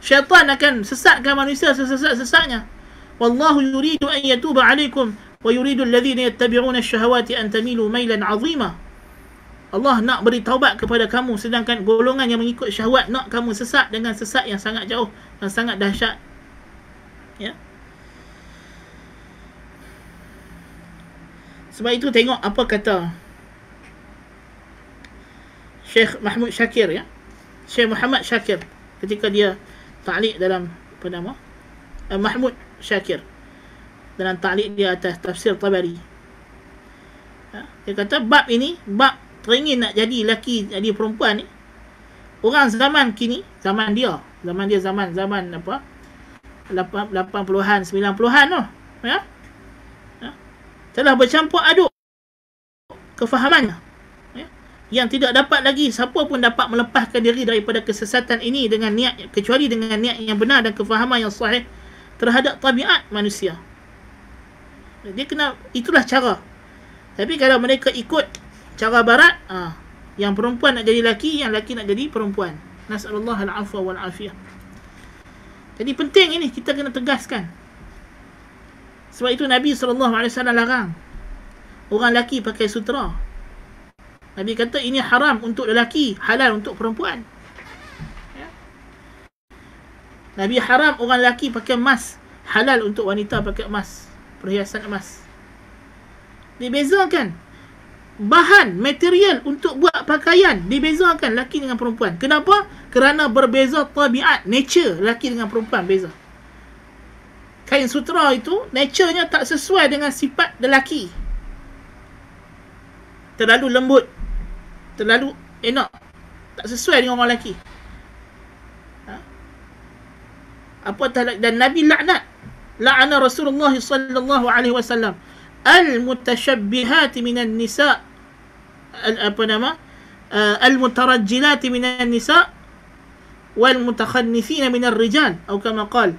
S1: Syaitan akan sesatkan manusia sesat-sesatnya. Wallahu yuridu an yatuba alaikum wa yuridu alladhina yattabi'una ash-shahawati an tamilu mailan 'azima. Allah nak beri taubat kepada kamu, sedangkan golongan yang mengikut syahwat nak kamu sesat dengan sesat yang sangat jauh dan sangat dahsyat. Ya. Sebab itu tengok apa kata Syekh Mahmud Syakir, ya. Syekh Muhammad Syakir ketika dia ta'liq dalam apa nama? Mahmud Syakir dalam ta'liq dia atas tafsir Tabari. Ya. Dia kata bab ini, bab teringin nak jadi lelaki, jadi perempuan ni, orang zaman kini, zaman apa 80-an 90-an tu, ya, telah bercampur aduk kefahamannya, ya, yang tidak dapat lagi siapa pun dapat melepaskan diri daripada kesesatan ini dengan niat, kecuali dengan niat yang benar dan kefahaman yang sahih terhadap tabiat manusia. Dia kena, itulah cara. Tapi kalau mereka ikut cara barat, yang perempuan nak jadi lelaki, yang lelaki nak jadi perempuan. Nas'alullah al-afwa wal-afiyah. Jadi penting ini kita kena tegaskan. Sebab itu Nabi SAW larang orang lelaki pakai sutera. Nabi kata ini haram untuk lelaki, halal untuk perempuan. Ya. Nabi haram orang lelaki pakai emas, halal untuk wanita pakai emas, perhiasan emas. Dibezakan bahan, material untuk buat pakaian, dibezakan lelaki dengan perempuan. Kenapa? Kerana berbeza tabiat, nature lelaki dengan perempuan beza. Kain sutera itu nature-nya tak sesuai dengan sifat lelaki. Terlalu lembut, terlalu enak, tak sesuai dengan orang lelaki. dan Nabi laknat. La'ana Rasulullah sallallahu alaihi wasallam al-mutashabbihati minan nisa, al-mutarajjilati minan nisa wal mutakhannithina minar rijal, atau kama qala,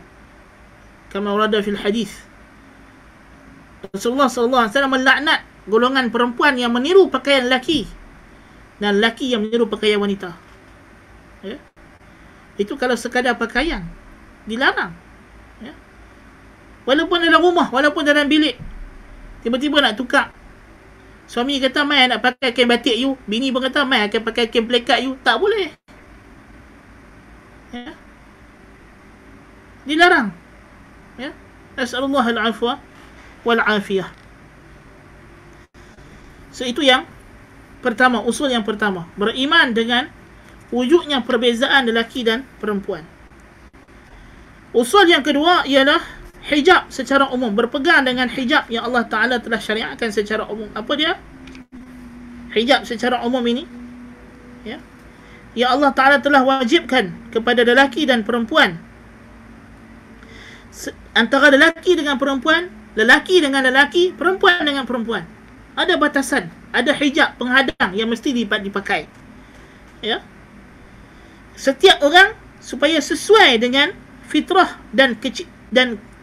S1: kama warada fil hadis. Rasulullah sallallahu alaihi wasallam melaknat golongan perempuan yang meniru pakaian lelaki dan lelaki yang meniru pakaian wanita. Ya. Itu kalau sekadar pakaian dilarang. Ya. Walaupun dalam rumah, walaupun dalam bilik, tiba-tiba nak tukar. Suami kata, mai nak pakai kain batik you. Bini pun kata, mai akan pakai kain pelekat you. Tak boleh. Ya. Dilarang. Ya. Nas'alullah al-afwa wal-afiyah. So itu yang pertama, usul yang pertama. Beriman dengan wujudnya perbezaan lelaki dan perempuan. Usul yang kedua ialah hijab secara umum. Berpegang dengan hijab yang Allah Ta'ala telah syariatkan secara umum. Apa dia? Hijab secara umum ini, ya, yang Allah Ta'ala telah wajibkan kepada lelaki dan perempuan. Antara lelaki dengan perempuan, lelaki dengan lelaki, perempuan dengan perempuan, ada batasan, ada hijab penghadang yang mesti dipakai. Ya. Setiap orang supaya sesuai dengan fitrah dan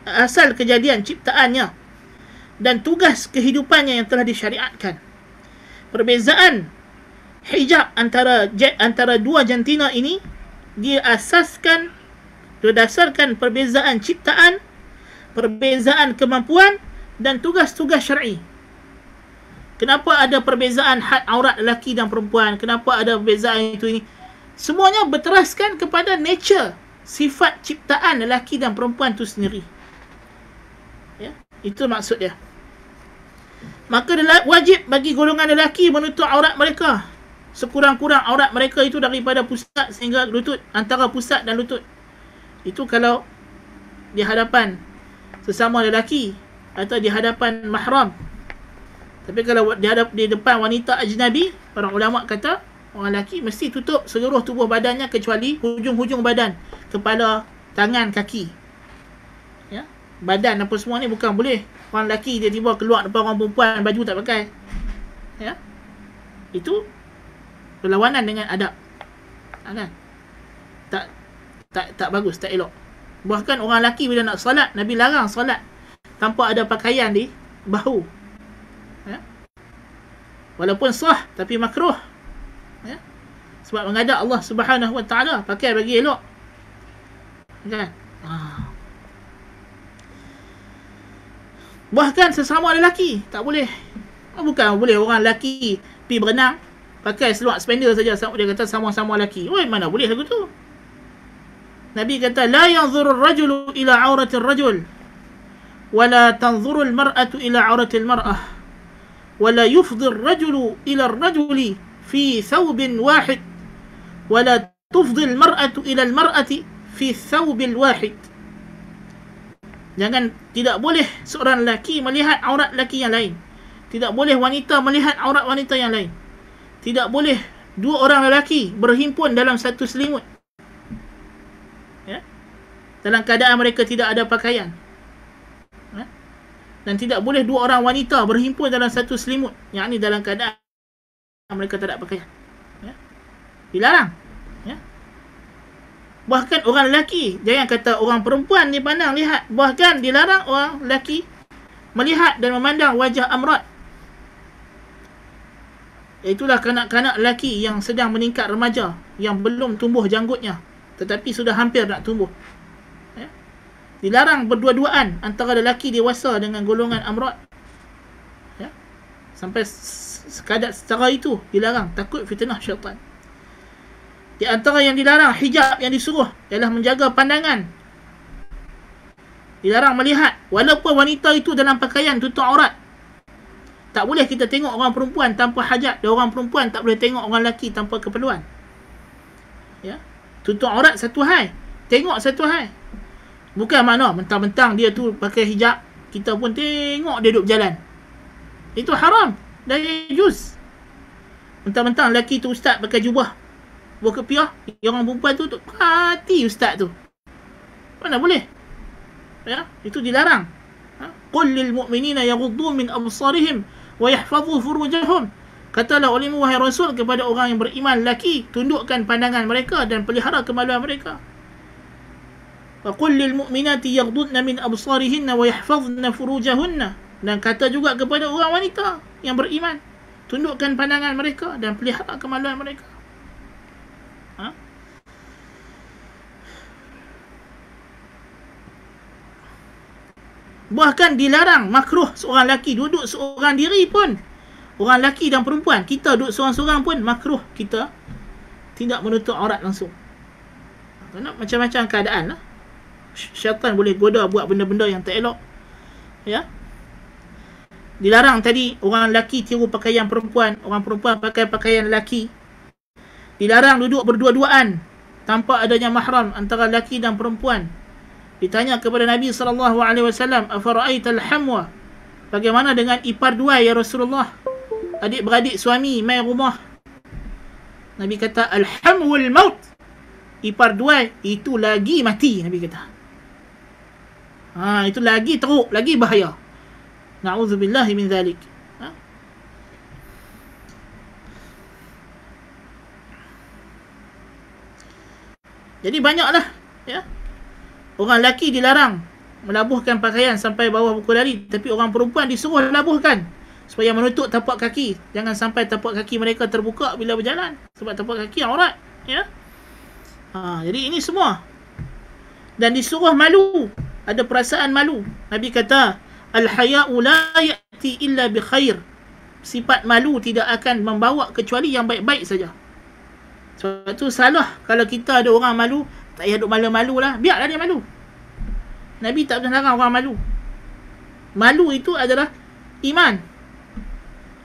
S1: asal kejadian ciptaannya dan tugas kehidupannya yang telah disyariatkan. Perbezaan hijab antara dua jantina ini diasaskan berdasarkan perbezaan ciptaan, perbezaan kemampuan dan tugas-tugas syar'i. Kenapa ada perbezaan had aurat lelaki dan perempuan? Kenapa ada perbezaan itu ini? Semuanya berteraskan kepada nature, sifat ciptaan lelaki dan perempuan itu sendiri. Ya, itu maksud dia. Maka wajib bagi golongan lelaki menutup aurat mereka. Sekurang-kurang aurat mereka itu daripada pusat sehingga lutut, antara pusat dan lutut. Itu kalau di hadapan sesama lelaki atau di hadapan mahram. Tapi kalau di depan wanita ajnabi, para ulama kata orang lelaki mesti tutup seluruh tubuh badannya kecuali hujung-hujung badan, kepala, tangan, kaki. Ya, badan apa semua ni bukan boleh. Orang lelaki dia tiba keluar depan orang perempuan baju tak pakai. Ya. Itu berlawanan dengan adab. Kan? Tak bagus, tak elok. Bahkan orang lelaki bila nak solat, Nabi larang solat tanpa ada pakaian di bahu. Ya. Walaupun sah tapi makruh. Ya. Sebab menghadap Allah Subhanahu Wa Taala, pakai bagi elok. Kan? Bahkan sesama lelaki tak boleh. Bukan boleh orang lelaki pergi berenang pakai seluar spandal saja, dia kata sama-sama lelaki. Oi, mana boleh lagu tu? Nabi kata la yanzuru ar-rajulu ila 'aurati ar-rajul wa la tanzuru al-mar'atu ila 'aurati al-mar'ah wa la yufdhi ar-rajulu ila ar-rajuli fi thawbin wahid wa la tufdhi al-mar'atu ila al-mar'ati fi thawbil wahid. Jangan, tidak boleh seorang lelaki melihat aurat lelaki yang lain. Tidak boleh wanita melihat aurat wanita yang lain. Tidak boleh dua orang lelaki berhimpun dalam satu selimut. Ya? Dalam keadaan mereka tidak ada pakaian. Ya? Dan tidak boleh dua orang wanita berhimpun dalam satu selimut. Yang ini dalam keadaan mereka tak ada pakaian. Ya? Dilarang. Ya? Bahkan orang lelaki, jangan kata orang perempuan dipandang lihat. Bahkan dilarang orang lelaki melihat dan memandang wajah amrat. Itulah kanak-kanak lelaki yang sedang meningkat remaja, yang belum tumbuh janggutnya tetapi sudah hampir nak tumbuh. Ya? Dilarang berdua-duaan antara lelaki dewasa dengan golongan amrat. Ya? Sampai sekadar secara itu dilarang, takut fitnah syaitan. Di antara yang dilarang, hijab yang disuruh ialah menjaga pandangan. Dilarang melihat, walaupun wanita itu dalam pakaian tutup aurat. Tak boleh kita tengok orang perempuan tanpa hajat, dan orang perempuan tak boleh tengok orang lelaki tanpa keperluan. Ya, tutup aurat satu hal, tengok satu hal. Bukan makna mentang-mentang dia tu pakai hijab, kita pun tengok dia duduk berjalan. Itu haram, dah juz. Mentang-mentang lelaki tu ustaz pakai jubah, buah kepiah, yang orang perempuan tu hati ustaz tu. Mana boleh? Ya, itu dilarang. Qul lil mu'minina yaghuddu min absarihim wa yahfazu furujahum. Katalah olehmu wahai Rasul kepada orang yang beriman lelaki, tundukkan pandangan mereka dan pelihara kemaluan mereka. Wa qul lil mu'minati yaghdudna min absarihinna wa yahfazna furujahunna. Dan kata juga kepada orang wanita yang beriman, tundukkan pandangan mereka dan pelihara kemaluan mereka. Bahkan dilarang, makruh seorang lelaki duduk seorang diri pun. Orang lelaki dan perempuan, kita duduk seorang-seorang pun makruh kita tidak menutup aurat langsung. Macam-macam keadaan lah. Syaitan boleh goda buat benda-benda yang tak elok. Ya. Dilarang tadi orang lelaki tiru pakaian perempuan, orang perempuan pakai pakaian lelaki. Dilarang duduk berdua-duaan tanpa adanya mahram antara lelaki dan perempuan. Ditanya kepada Nabi SAW, afara'aita al-hamwa, bagaimana dengan ipar dua ya Rasulullah, adik-beradik suami mai rumah? Nabi kata, al-hamwul maut, ipar dua itu lagi mati. Nabi kata, itu lagi teruk, lagi bahaya. Na'udzubillahi min dhalik. Jadi banyaklah, ya. Orang lelaki dilarang melabuhkan pakaian sampai bawah buku lari, tapi orang perempuan disuruh labuhkan supaya menutup tapak kaki. Jangan sampai tapak kaki mereka terbuka bila berjalan, sebab tapak kaki aurat, ya. Jadi ini semua. Dan disuruh malu, ada perasaan malu. Nabi kata, al-haya'u la ya'ti illa bi khair. Sifat malu tidak akan membawa kecuali yang baik-baik saja. Sebab tu salah kalau kita ada orang malu, tak payah duk malu-malu lah, biarlah dia malu. Nabi tak pernah larang orang malu. Malu itu adalah iman.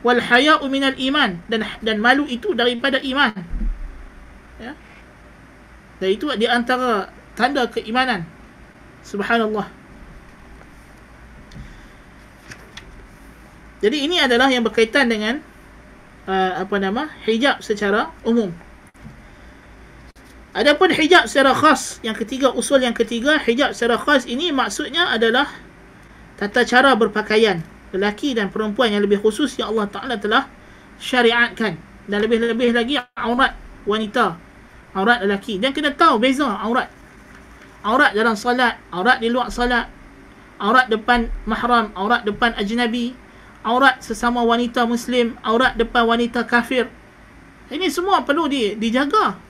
S1: Wal haya'u minal iman, dan malu itu daripada iman. Ya. Dan itu di antara tanda keimanan. Subhanallah. Jadi ini adalah yang berkaitan dengan hijab secara umum. Adapun hijab secara khas, yang ketiga, usul yang ketiga, hijab secara khas ini maksudnya adalah tata cara berpakaian lelaki dan perempuan yang lebih khusus yang Allah Ta'ala telah syariatkan. Dan lebih-lebih lagi aurat wanita, aurat lelaki. Dan kena tahu beza aurat. Aurat dalam salat, aurat di luar salat, aurat depan mahram, aurat depan ajnabi, aurat sesama wanita muslim, aurat depan wanita kafir. Ini semua perlu dijaga.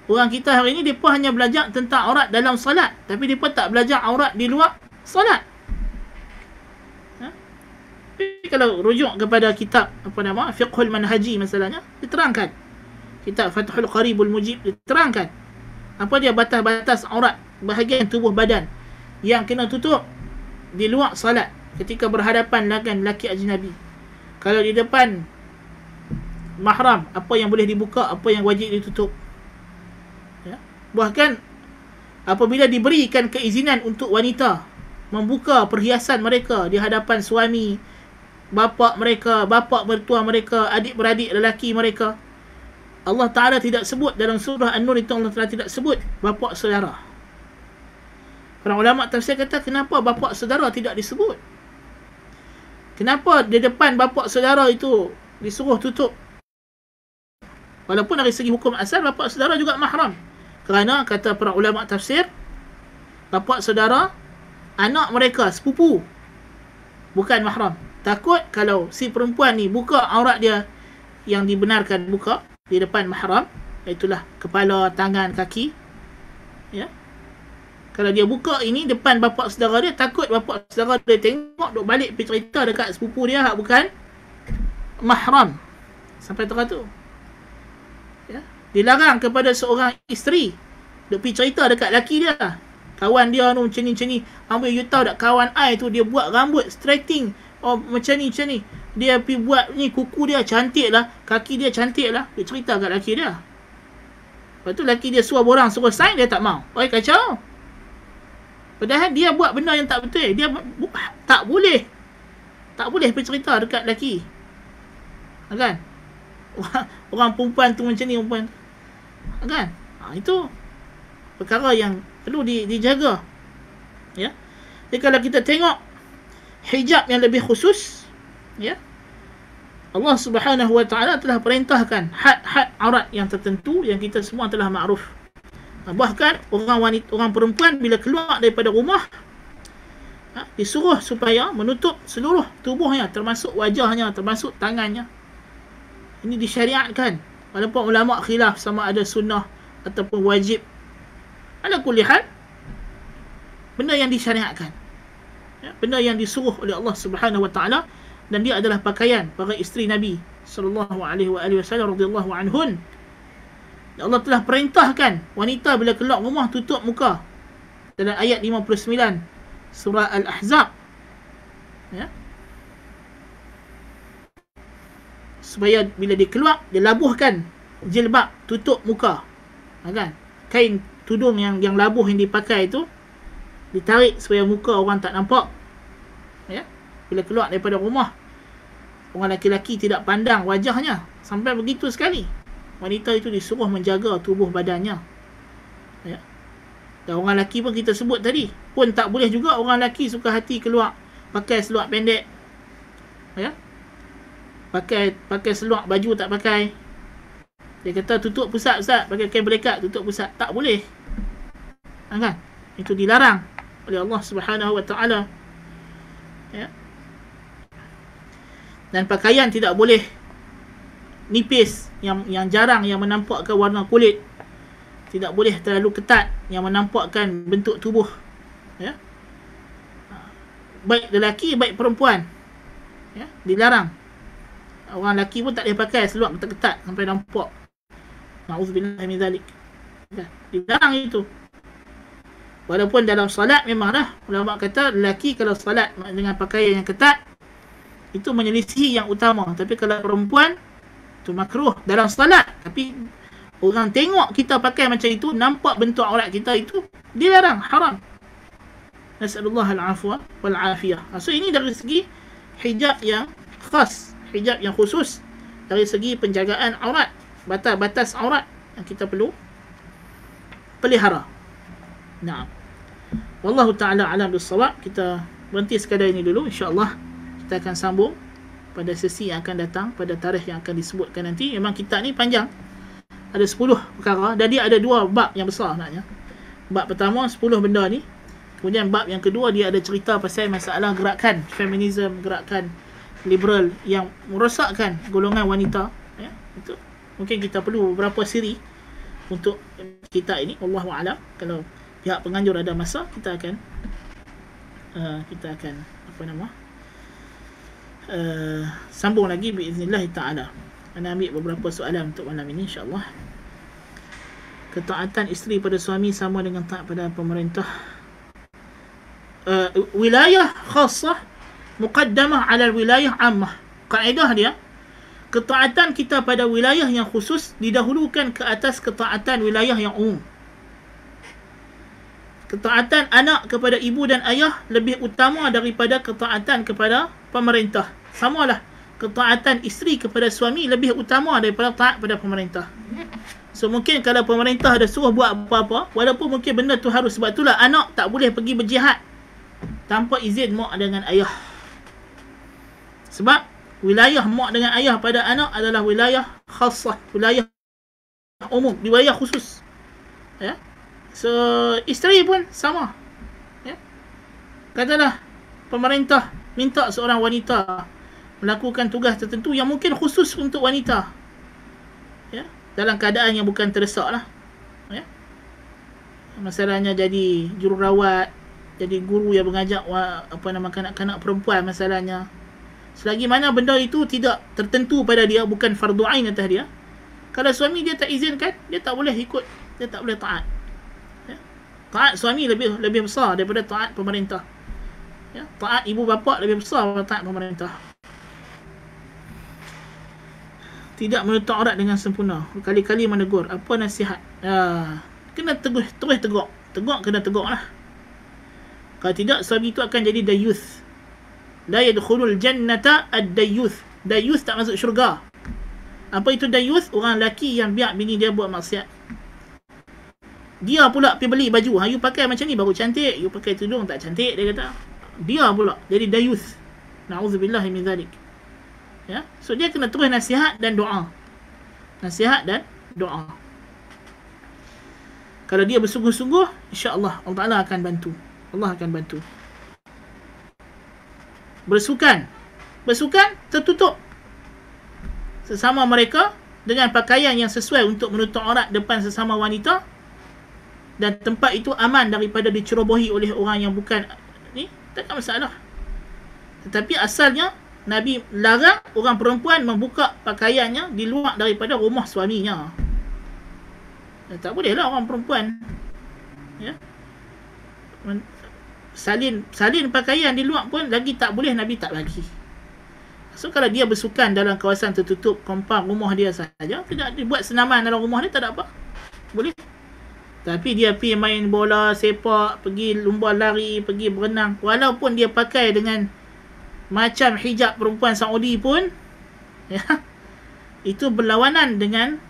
S1: Orang kita hari ini, mereka hanya belajar tentang aurat dalam salat, tapi mereka tak belajar aurat di luar salat. Tapi kalau rujuk kepada kitab Fiqhul Manhaji masalahnya, diterangkan. Kitab Fathul Qaribul Mujib diterangkan apa dia batas-batas aurat bahagian tubuh badan yang kena tutup di luar salat ketika berhadapan dengan lelaki ajnabi. Kalau di depan mahram, apa yang boleh dibuka, apa yang wajib ditutup. Bahkan apabila diberikan keizinan untuk wanita membuka perhiasan mereka di hadapan suami, bapa mereka, bapa mertua mereka, adik-beradik lelaki mereka, Allah Ta'ala tidak sebut dalam surah An-Nur itu, Allah Ta'ala tidak sebut bapa saudara. Para ulama tafsir kata, kenapa bapa saudara tidak disebut? Kenapa di depan bapa saudara itu disuruh tutup? Walaupun dari segi hukum asal bapa saudara juga mahram. Kerana kata para ulama tafsir, bapa saudara, anak mereka, sepupu, bukan mahram. Takut kalau si perempuan ni buka aurat dia yang dibenarkan buka di depan mahram, itulah kepala, tangan, kaki, ya. Kalau dia buka ini depan bapa saudara dia, takut bapa saudara dia tengok, duk balik pergi cerita dekat sepupu dia hak bukan mahram. Sampai teratur. Ya. Dilarang kepada seorang isteri duk pergi cerita dekat laki dia, kawan dia tu macam ni, ambil you tahu tak kawan I tu dia buat rambut straightening, macam ni, dia pergi buat ni, kuku dia cantik lah, kaki dia cantik lah, dia cerita kat laki dia. Lepas tu laki dia suruh borang, suruh sign, dia tak mau. Kacau. Padahal dia buat benda yang tak betul. Dia tak boleh pergi cerita dekat laki, kan? Orang perempuan tu macam ni, perempuan, kan? Itu perkara yang perlu dijaga. Ya. Jadi kalau kita tengok hijab yang lebih khusus, ya, Allah Subhanahu wa taala telah perintahkan had-had aurat yang tertentu yang kita semua telah makruf. Bahkan orang perempuan bila keluar daripada rumah, disuruh supaya menutup seluruh tubuhnya, termasuk wajahnya, termasuk tangannya. Ini disyariatkan. Walaupun ulama khilaf sama ada sunnah ataupun wajib. Ala kulli hal, benda yang disyariatkan, ya, benda yang disuruh oleh Allah Subhanahu wa taala, dan dia adalah pakaian para isteri Nabi sallallahu alaihi wasallam radhiyallahu anhun. Allah telah perintahkan wanita bila keluar rumah tutup muka dalam ayat 59 surah Al-Ahzab, ya, supaya bila dia keluar dia labuhkan jilbab, tutup muka, kan? Kain tudung yang labuh yang dipakai itu ditarik supaya muka orang tak nampak, ya, bila keluar daripada rumah. Orang lelaki tidak pandang wajahnya, sampai begitu sekali. Wanita itu disuruh menjaga tubuh badannya, ya. Dan orang lelaki pun kita sebut tadi, pun tak boleh juga orang lelaki suka hati keluar pakai seluar pendek, ya, pakai seluar, baju tak pakai. Dia kata tutup pusat ustaz, pakai kain belekat tutup pusat. Tak boleh, kan? Itu dilarang oleh Allah Subhanahu wa taala, ya. Dan pakaian tidak boleh nipis, yang jarang, yang menampakkan warna kulit. Tidak boleh terlalu ketat yang menampakkan bentuk tubuh, ya. Baik lelaki baik perempuan, ya, dilarang. Orang lelaki pun tak boleh pakai seluar ketat-ketat sampai nampak. Na'udzubillah min zalik. Dilarang itu. Walaupun dalam solat memanglah ulama kata lelaki kalau solat dengan pakaian yang ketat itu menyelisihi yang utama. Tapi kalau perempuan itu makruh dalam solat. Tapi orang tengok kita pakai macam itu, nampak bentuk aurat kita, itu dilarang, haram. Nasallallahu al-afwa wal afiyah. So ini dari segi hijab yang khas, hijab yang khusus, dari segi penjagaan aurat, batas-batas aurat yang kita perlu pelihara. Naam. Wallahu ta'ala alam bis-shawab. Kita berhenti sekadar ini dulu, insya-Allah. Kita akan sambung pada sesi yang akan datang, pada tarikh yang akan disebutkan nanti. Memang kitab ni panjang, ada 10 perkara, dan dia ada 2 bab yang besar sebenarnya. Bab pertama 10 benda ni, kemudian bab yang kedua dia ada cerita pasal masalah gerakan feminisme, gerakan liberal yang merosakkan golongan wanita, ya. Itu mungkin kita perlu beberapa siri untuk kitab ini. Wallahu a'lam. Kalau pihak penganjur ada masa, kita akan sambung lagi biiznillah ta'ala. Ana ambil beberapa soalan untuk malam ini insya-Allah. Ketaatan isteri pada suami sama dengan taat pada pemerintah. Wilayah khassah muqaddamah ala wilayah ammah. Kaedah dia, ketaatan kita pada wilayah yang khusus didahulukan ke atas ketaatan wilayah yang umum. Ketaatan anak kepada ibu dan ayah lebih utama daripada ketaatan kepada pemerintah. Samalah, ketaatan isteri kepada suami lebih utama daripada taat pada pemerintah. So mungkin kalau pemerintah ada suruh buat apa-apa, walaupun mungkin benda tu harus, sebab itulah anak tak boleh pergi berjihad tanpa izin mak dengan ayah. Sebab wilayah mak dengan ayah pada anak adalah wilayah khassah, wilayah umum, wilayah khusus, ya. So isteri pun sama, ya. Katalah pemerintah minta seorang wanita melakukan tugas tertentu yang mungkin khusus untuk wanita, ya, dalam keadaan yang bukan terdesak lah, ya. Masalahnya jadi jururawat, jadi guru yang mengajar kanak-kanak perempuan masalahnya. Selagi mana benda itu tidak tertentu pada dia, bukan fardu ain atas dia, kalau suami dia tak izinkan, dia tak boleh ikut, dia tak boleh taat, ya. Taat suami lebih besar daripada taat pemerintah, ya. Taat ibu bapa lebih besar daripada taat pemerintah. Tidak menutup aurat dengan sempurna, kali-kali menegur, apa nasihat? Kena terus tegur. Kena tegur lah. Kalau tidak, suami itu akan jadi dayuth. La yadkhulul jannata ad-dayuth. Dayuth tak masuk syurga. Apa itu dayuth? Orang lelaki yang biar bini dia buat maksiat. Dia pula pergi beli baju. You pakai macam ni baru cantik. You pakai tudung tak cantik, dia kata. Dia pula jadi dayuth. Na'udzubillah min zalik. Ya, so dia kena terus nasihat dan doa. Nasihat dan doa. Kalau dia bersungguh-sungguh, insya-Allah Allah Taala akan bantu. Allah akan bantu. Bersukan tertutup sesama mereka dengan pakaian yang sesuai untuk menutup aurat depan sesama wanita, dan tempat itu aman daripada dicerobohi oleh orang yang bukan ni, tak ada masalah. Tetapi asalnya Nabi larang orang perempuan membuka pakaiannya di luar daripada rumah suaminya. Tak boleh lah orang perempuan, ya, salin pakaian di luar pun lagi tak boleh, Nabi tak bagi. So kalau dia bersukan dalam kawasan tertutup, kompang rumah dia saja, tidak dibuat senaman dalam rumah dia, tak ada apa, boleh. Tapi dia pergi main bola sepak, pergi lumba lari, pergi berenang, walaupun dia pakai dengan macam hijab perempuan Saudi pun, ya, itu berlawanan dengan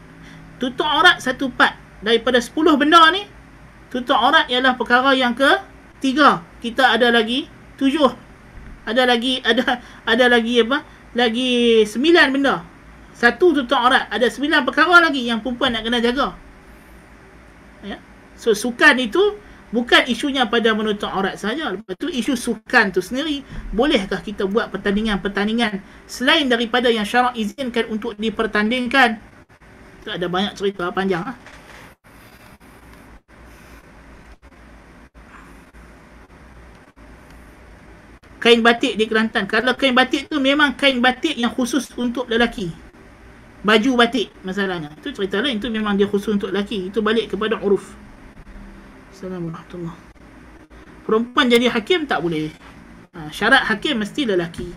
S1: tutup aurat satu part daripada 10 benda ni. Tutup aurat ialah perkara yang ke-3. Kita ada lagi 7. Ada lagi apa? Lagi 9 benda. Satu tutup aurat, ada 9 perkara lagi yang perempuan nak kena jaga. Ya. So sukan itu bukan isunya pada menutup aurat saja. Lepas tu isu sukan tu sendiri, bolehkah kita buat pertandingan-pertandingan selain daripada yang syarak izinkan untuk dipertandingkan? Itu ada banyak cerita panjang. Kain batik di Kelantan. Kalau kain batik tu memang kain batik yang khusus untuk lelaki. Baju batik masalahnya. Itu cerita lain. Itu memang dia khusus untuk lelaki. Itu balik kepada uruf. Assalamualaikum. Perempuan jadi hakim tak boleh. Syarat hakim mesti lelaki.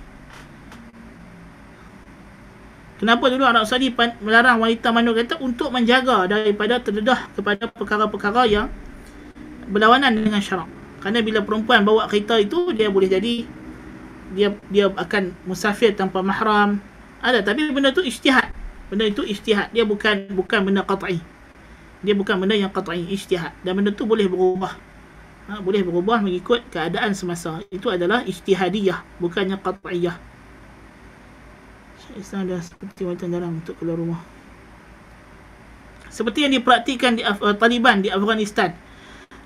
S1: Kenapa dulu Arab Saudi melarang wanita mandul kata untuk menjaga daripada terdedah kepada perkara-perkara yang berlawanan dengan syarak. Kerana bila perempuan bawa kereta itu, dia boleh jadi dia akan musafir tanpa mahram. Ada, tapi benda tu ijtihad. Benda itu ijtihad. Dia bukan benda qat'i. Dia bukan benda yang qat'i, ijtihad. Dan benda tu boleh berubah. Boleh berubah mengikut keadaan semasa. Itu adalah ijtihadiyah, bukannya qat'iyah. Islam dah seperti wanita dalam untuk keluar rumah. Seperti yang dipraktikkan di Taliban di Afghanistan.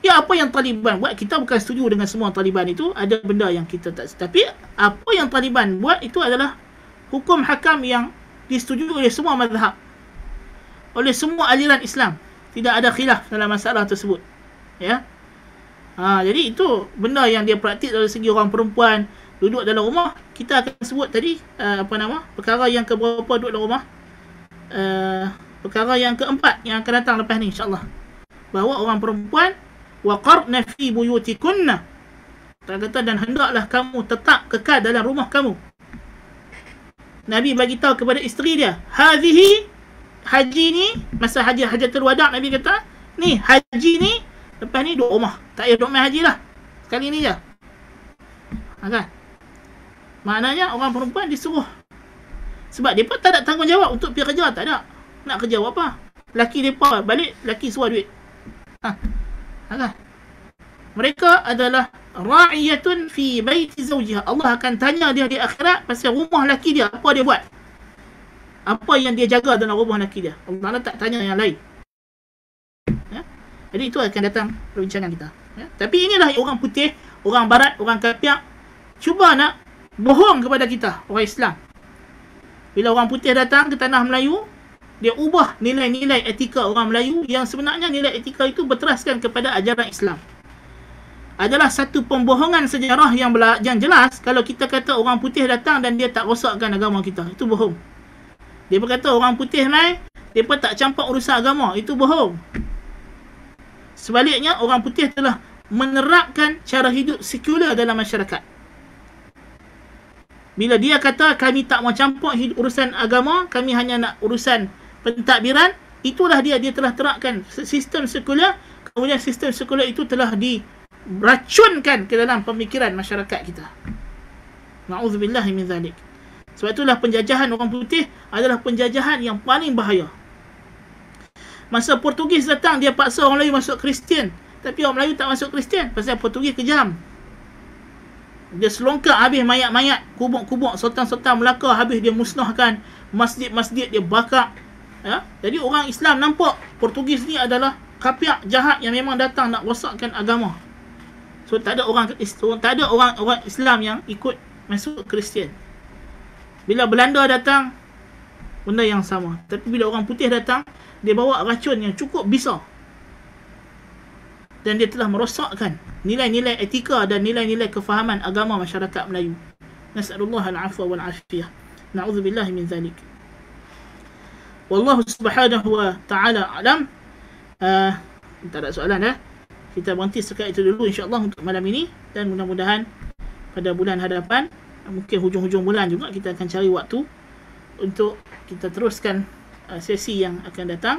S1: Ya, apa yang Taliban buat, kita bukan setuju dengan semua Taliban itu. Ada benda yang kita tak setuju. Tapi apa yang Taliban buat itu adalah hukum hakam yang disetujui oleh semua mazhab, oleh semua aliran Islam. Tidak ada khilaf dalam masalah tersebut. Ya. Jadi itu benda yang dia praktik dari segi orang perempuan duduk dalam rumah. Kita akan sebut tadi perkara yang keberapa duduk dalam rumah. Perkara yang keempat yang akan datang lepas ni insya-Allah. Bahawa orang perempuan waqarna fi buyutikunna. Kata dan hendaklah kamu tetap kekal dalam rumah kamu. Nabi bagi tahu kepada isteri dia, hadhihi, haji ni, masa hajatul wada' Nabi kata, ni haji ni lepas ni duduk rumah. Tak payah duduk main haji lah. Sekali ni je. Kan? Maknanya orang perempuan disuruh. Sebab mereka tak ada tanggungjawab untuk pergi kerja. Tak ada. Nak kerja buat apa? Laki mereka balik, laki suruh duit. Kan? Mereka adalah ra'iyatun fi baiti zawjiha. Allah akan tanya dia di akhirat pasal rumah laki dia. Apa dia buat? Apa yang dia jaga dalam rumah laki dia. Allah tak tanya yang lain. Ya? Jadi itu akan datang perbincangan kita. Ya? Tapi inilah orang putih, orang barat, orang kapiak cuba nak bohong kepada kita, orang Islam. Bila orang putih datang ke tanah Melayu, dia ubah nilai-nilai etika orang Melayu yang sebenarnya nilai etika itu berteraskan kepada ajaran Islam. Adalah satu pembohongan sejarah yang jelas kalau kita kata orang putih datang dan dia tak rosakkan agama kita. Itu bohong. Dia berkata orang putih mai, dia pun tak campak urusan agama. Itu bohong. Sebaliknya, orang putih telah menerapkan cara hidup sekular dalam masyarakat. Bila dia kata kami tak mau campur urusan agama, kami hanya nak urusan pentadbiran, itulah dia telah terapkan sistem sekular. Kemudian sistem sekular itu telah diracunkan ke dalam pemikiran masyarakat kita. Na'udzubillah min zalik. Sebab itulah penjajahan orang putih adalah penjajahan yang paling bahaya. Masa Portugis datang, dia paksa orang Melayu masuk Kristian. Tapi orang Melayu tak masuk Kristian pasal Portugis kejam. Dia selongkak habis mayat-mayat, kubur-kubur Sultan-Sultan Melaka, habis dia musnahkan masjid-masjid, dia bakar. Ya? Jadi orang Islam nampak Portugis ni adalah kapiak jahat yang memang datang nak rosakkan agama. So tak ada orang Islam yang ikut masuk Kristian. Bila Belanda datang, benda yang sama. Tapi bila orang putih datang, dia bawa racun yang cukup besar. Dan dia telah merosakkan nilai-nilai etika dan nilai-nilai kefahaman agama masyarakat Melayu. Nas'alullah al-afwa wal-afiyah. Na'udzubillah min zalik. Wallahu subhanahu wa ta'ala alam. Tak ada soalan kita berhenti setakat itu dulu insyaAllah untuk malam ini. Dan mudah-mudahan pada bulan hadapan, mungkin hujung-hujung bulan juga, kita akan cari waktu untuk kita teruskan sesi yang akan datang.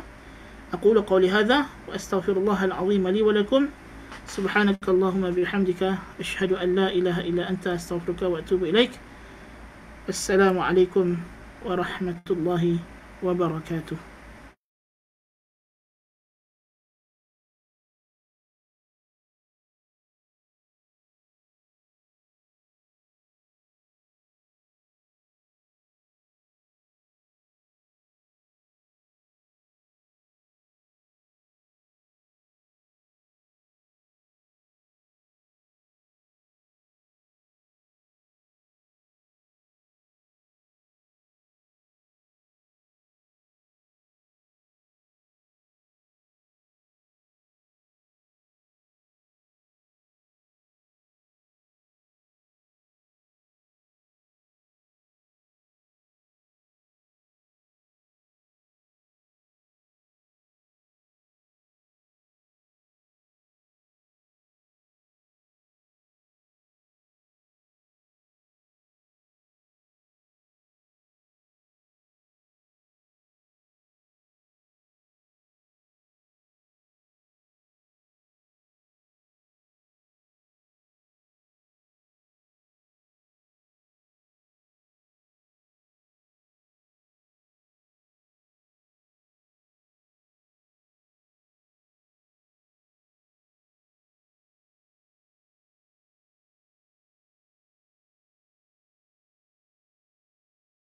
S1: أقول قولي هذا وأستغفر الله العظيم لي ولكم سبحانك اللهم بحمدك أشهد أن لا إله إلا أنت أستغفرك وأتوب إليك السلام عليكم ورحمة الله وبركاته.